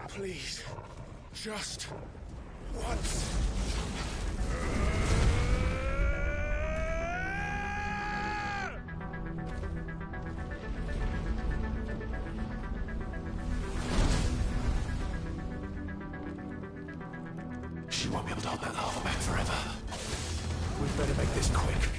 Please, just once. She won't be able to hold that lava back forever. We'd better make this quick.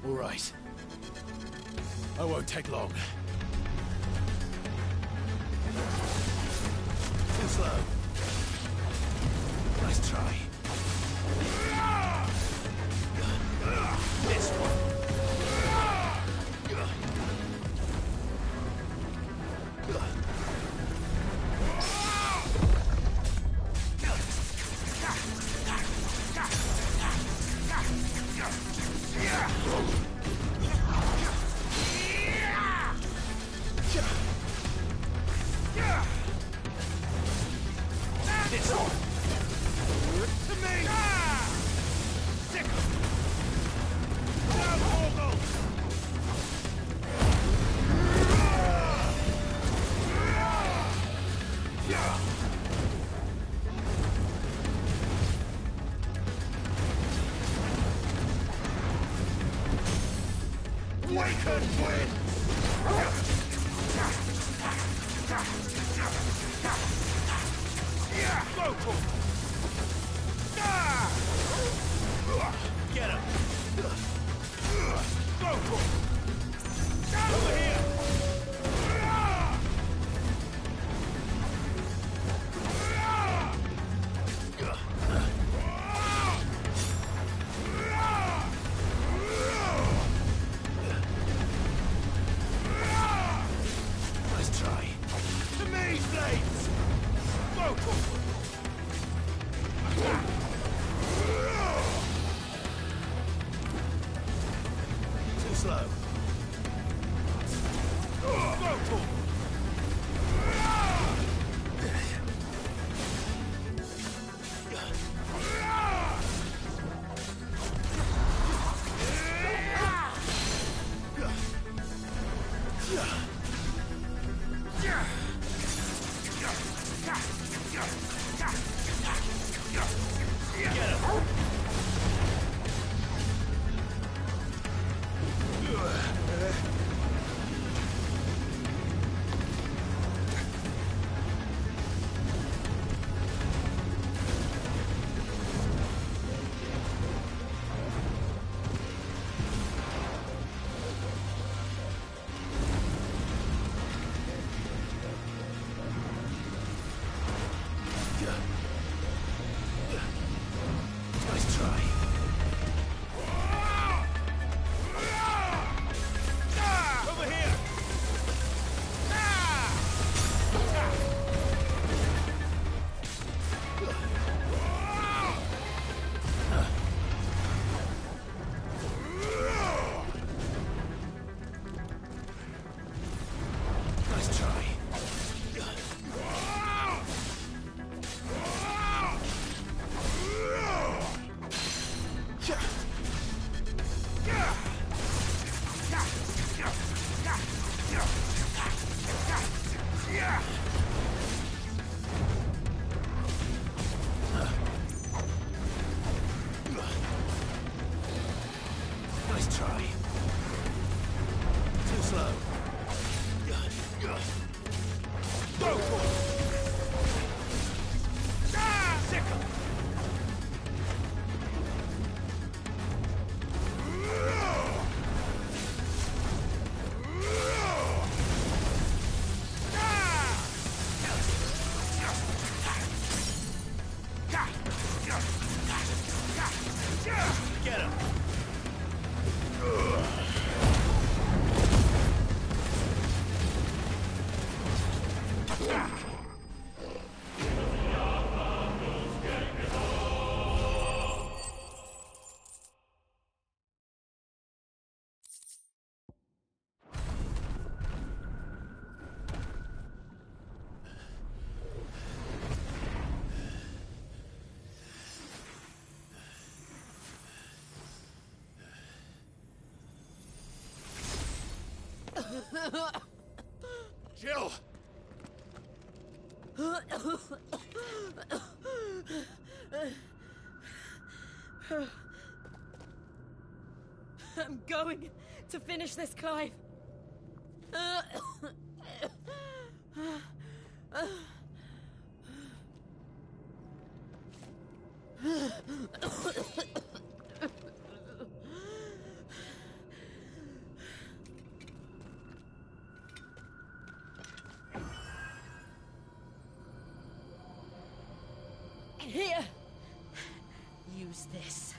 All right. I won't take long. Too slow. Nice try. This one. Jill! I'm going to finish this, Clive. Here! Use this.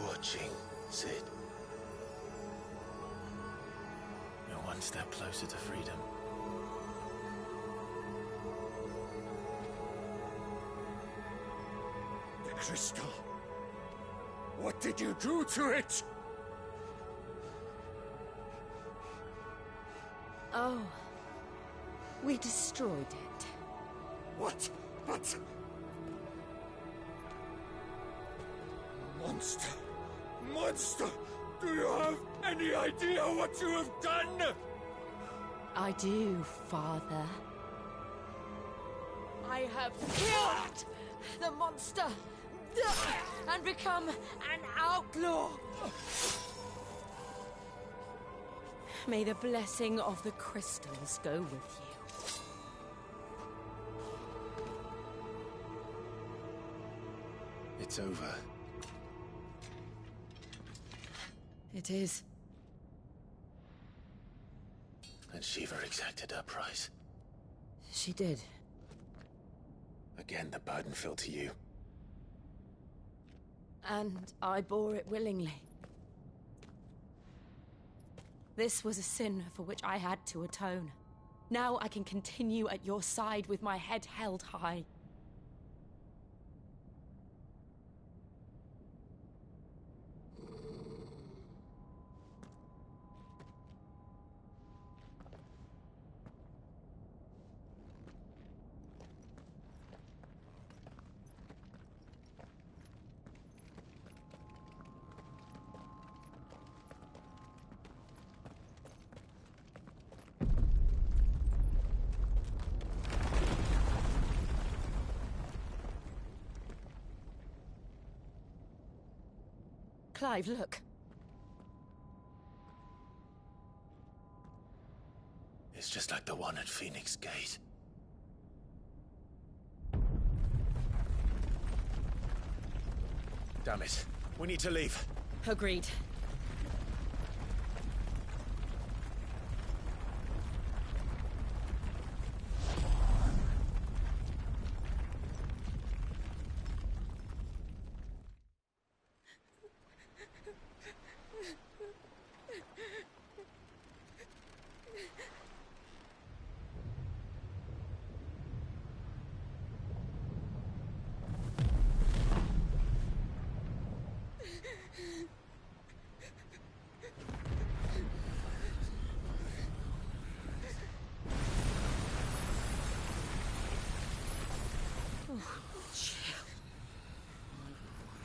Watching, Cid. You're one step closer to freedom. The crystal. What did you do to it? Oh. We destroyed it. What? But... Monster! Monster! Do you have any idea what you have done? I do, Father. I have killed the monster and become an outlaw. May the blessing of the crystals go with you. It's over. It is. And Shiva exacted her price. She did. Again, the burden fell to you. And I bore it willingly. This was a sin for which I had to atone. Now I can continue at your side with my head held high. Clive, look. It's just like the one at Phoenix Gate. Damn it. We need to leave. Agreed.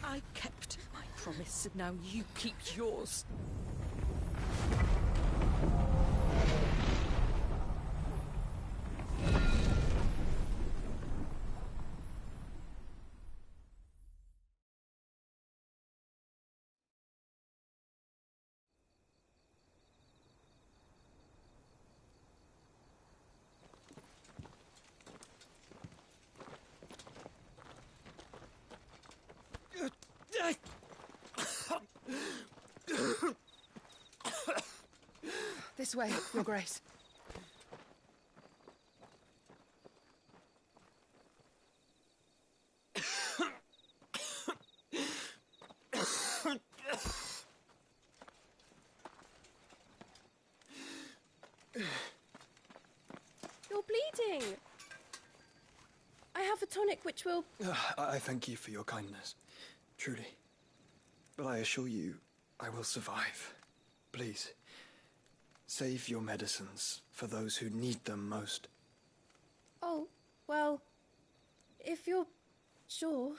I kept my promise, and now you keep yours. This way, Your Grace. You're bleeding. I have a tonic which will... I thank you for your kindness. Truly. But I assure you, I will survive. Please, save your medicines for those who need them most. Oh, well, if you're sure.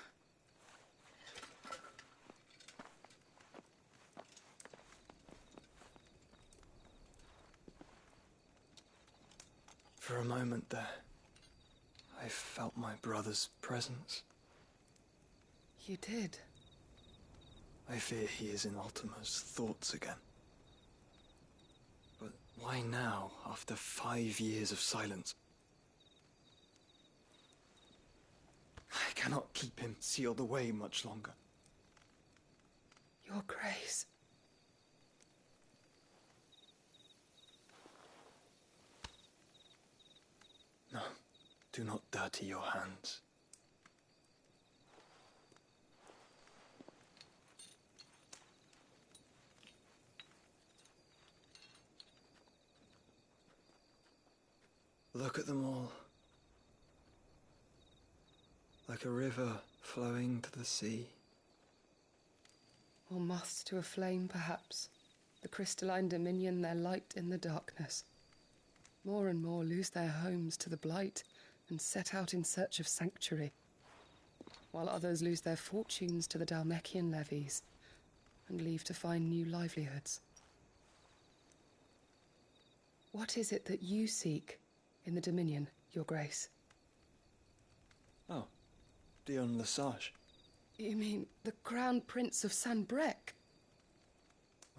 For a moment there, I felt my brother's presence. You did? I fear he is in Ultima's thoughts again. But why now, after 5 years of silence? I cannot keep him sealed away much longer. Your Grace. No, do not dirty your hands. Look at them all. Like a river flowing to the sea. Or moths to a flame, perhaps. The crystalline dominion their light in the darkness. More and more lose their homes to the blight and set out in search of sanctuary, while others lose their fortunes to the Dhalmekian levies and leave to find new livelihoods. What is it that you seek in the Dominion, Your Grace? Oh, Dion Lesage. You mean the Crown Prince of Sanbreque?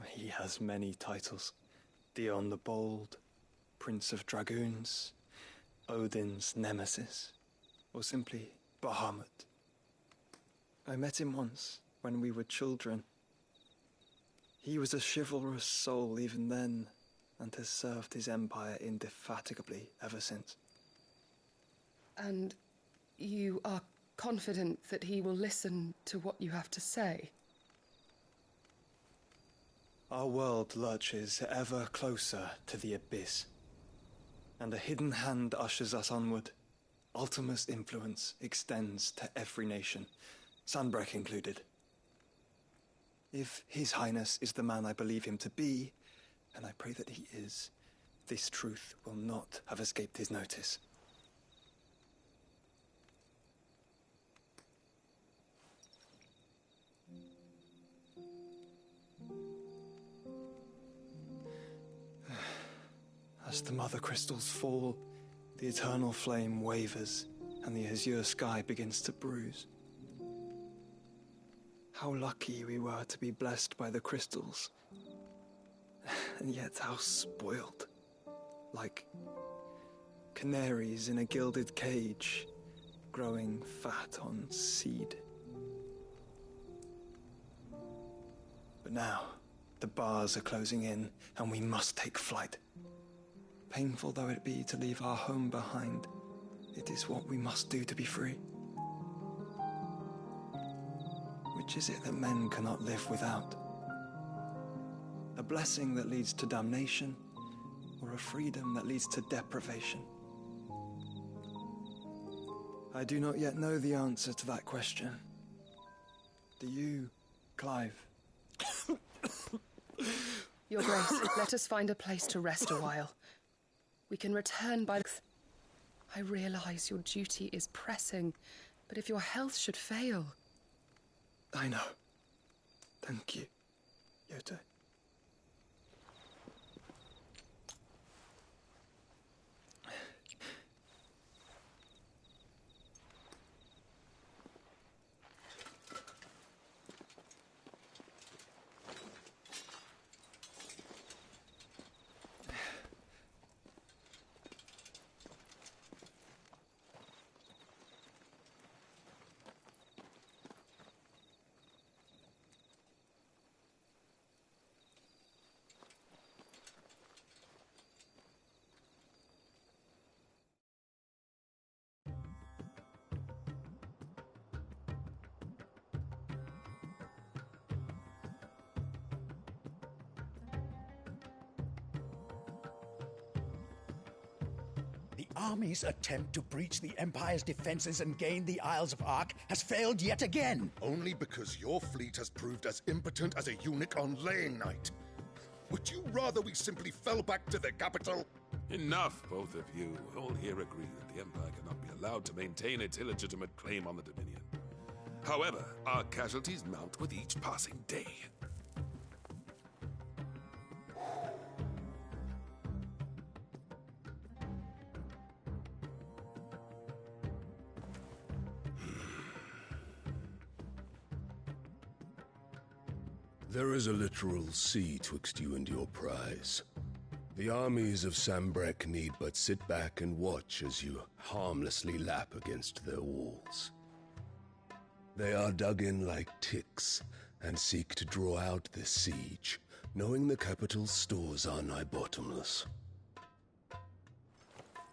He has many titles. Dion the Bold, Prince of Dragoons, Odin's Nemesis, or simply Bahamut. I met him once, when we were children. He was a chivalrous soul even then, and has served his empire indefatigably ever since. And you are confident that he will listen to what you have to say? Our world lurches ever closer to the abyss, and a hidden hand ushers us onward. Ultima's influence extends to every nation, Sanbreque included. If His Highness is the man I believe him to be, and I pray that he is, this truth will not have escaped his notice. As the mother crystals fall, the eternal flame wavers, and the azure sky begins to bruise. How lucky we were to be blessed by the crystals, and yet how spoiled. Like canaries in a gilded cage, growing fat on seed. But now, the bars are closing in, and we must take flight. Painful though it be to leave our home behind, it is what we must do to be free. Which is it that men cannot live without? A blessing that leads to damnation, or a freedom that leads to deprivation? I do not yet know the answer to that question. Do you, Clive? Your Grace, let us find a place to rest a while. We can return by... I realize your duty is pressing, but if your health should fail... I know. Thank you, Yote. army's attempt to breach the Empire's defenses and gain the Isles of Ark has failed yet again. Only because your fleet has proved as impotent as a eunuch on laying night. Would you rather we simply fell back to the capital? Enough, both of you. All here agree that the Empire cannot be allowed to maintain its illegitimate claim on the Dominion. However, our casualties mount with each passing day. There is a literal sea twixt you and your prize. The armies of Sanbreque need but sit back and watch as you harmlessly lap against their walls. They are dug in like ticks and seek to draw out this siege, knowing the capital's stores are nigh bottomless.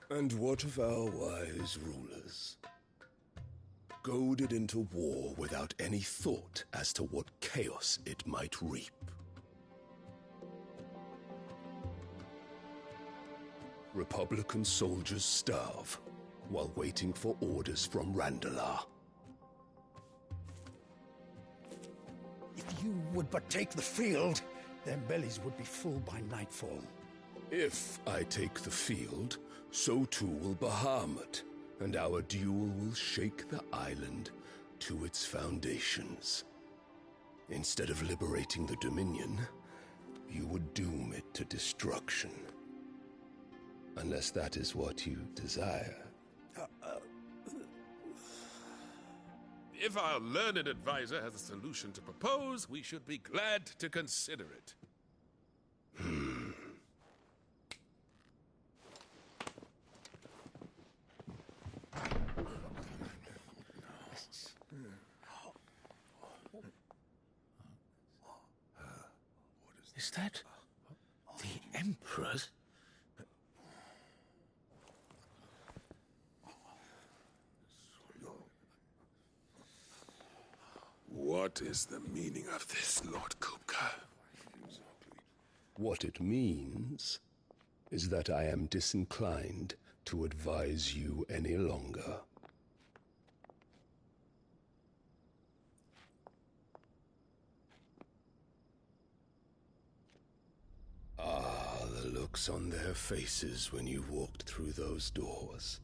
And what of our wise rulers? Goaded into war without any thought as to what chaos it might reap. Republican soldiers starve while waiting for orders from Randalar. If you would but take the field, their bellies would be full by nightfall. If I take the field, so too will Bahamut, and our duel will shake the island to its foundations. Instead of liberating the Dominion, you would doom it to destruction. Unless that is what you desire. If our learned advisor has a solution to propose, we should be glad to consider it. Is that the Emperor's? What is the meaning of this, Lord Kupka? What it means is that I am disinclined to advise you any longer. Ah, the looks on their faces when you walked through those doors.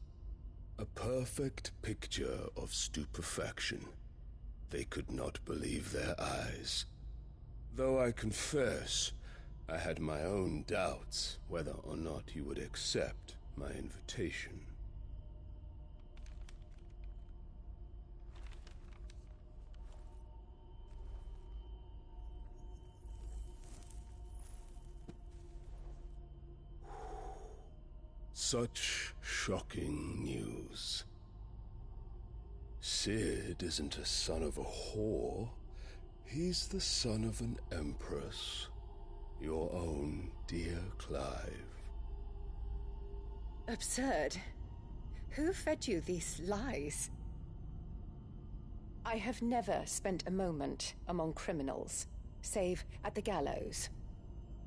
A perfect picture of stupefaction. They could not believe their eyes. Though I confess, I had my own doubts whether or not you would accept my invitation. Such shocking news. Cid isn't a son of a whore. He's the son of an empress. Your own dear Clive. Absurd. Who fed you these lies? I have never spent a moment among criminals, save at the gallows.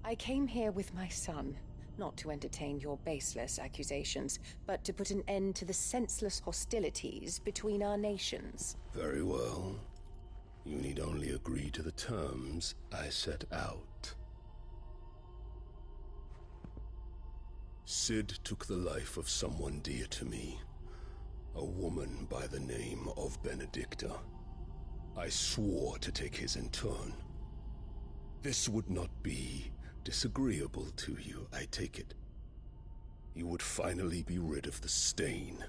I came here with my son, not to entertain your baseless accusations, but to put an end to the senseless hostilities between our nations. Very well. You need only agree to the terms I set out. Cid took the life of someone dear to me, a woman by the name of Benedicta. I swore to take his in turn. This would not be disagreeable to you, I take it. You would finally be rid of the stain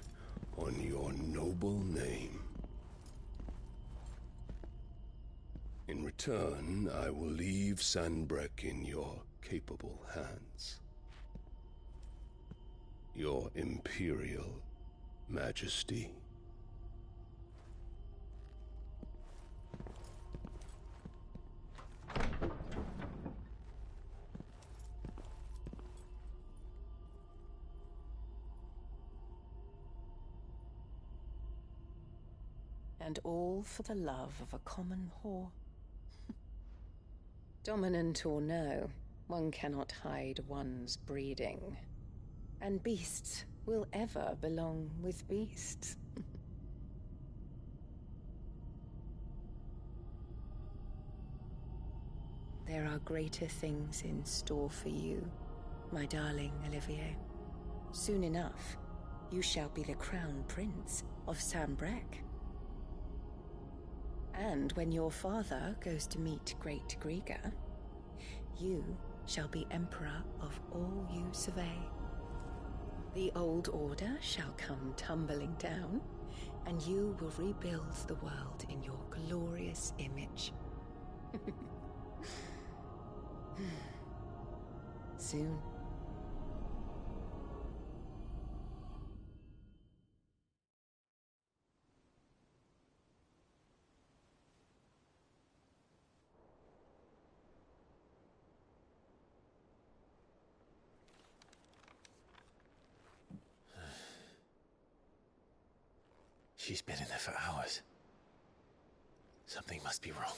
on your noble name. In return, I will leave Sanbreque in your capable hands. Your Imperial Majesty. And all for the love of a common whore. Dominant or no, one cannot hide one's breeding. And beasts will ever belong with beasts. There are greater things in store for you, my darling Olivier. Soon enough, you shall be the crown prince of Sambrec. And when your father goes to meet Great Griga, you shall be emperor of all you survey. The old order shall come tumbling down, and you will rebuild the world in your glorious image. Soon. She's been in there for hours. Something must be wrong.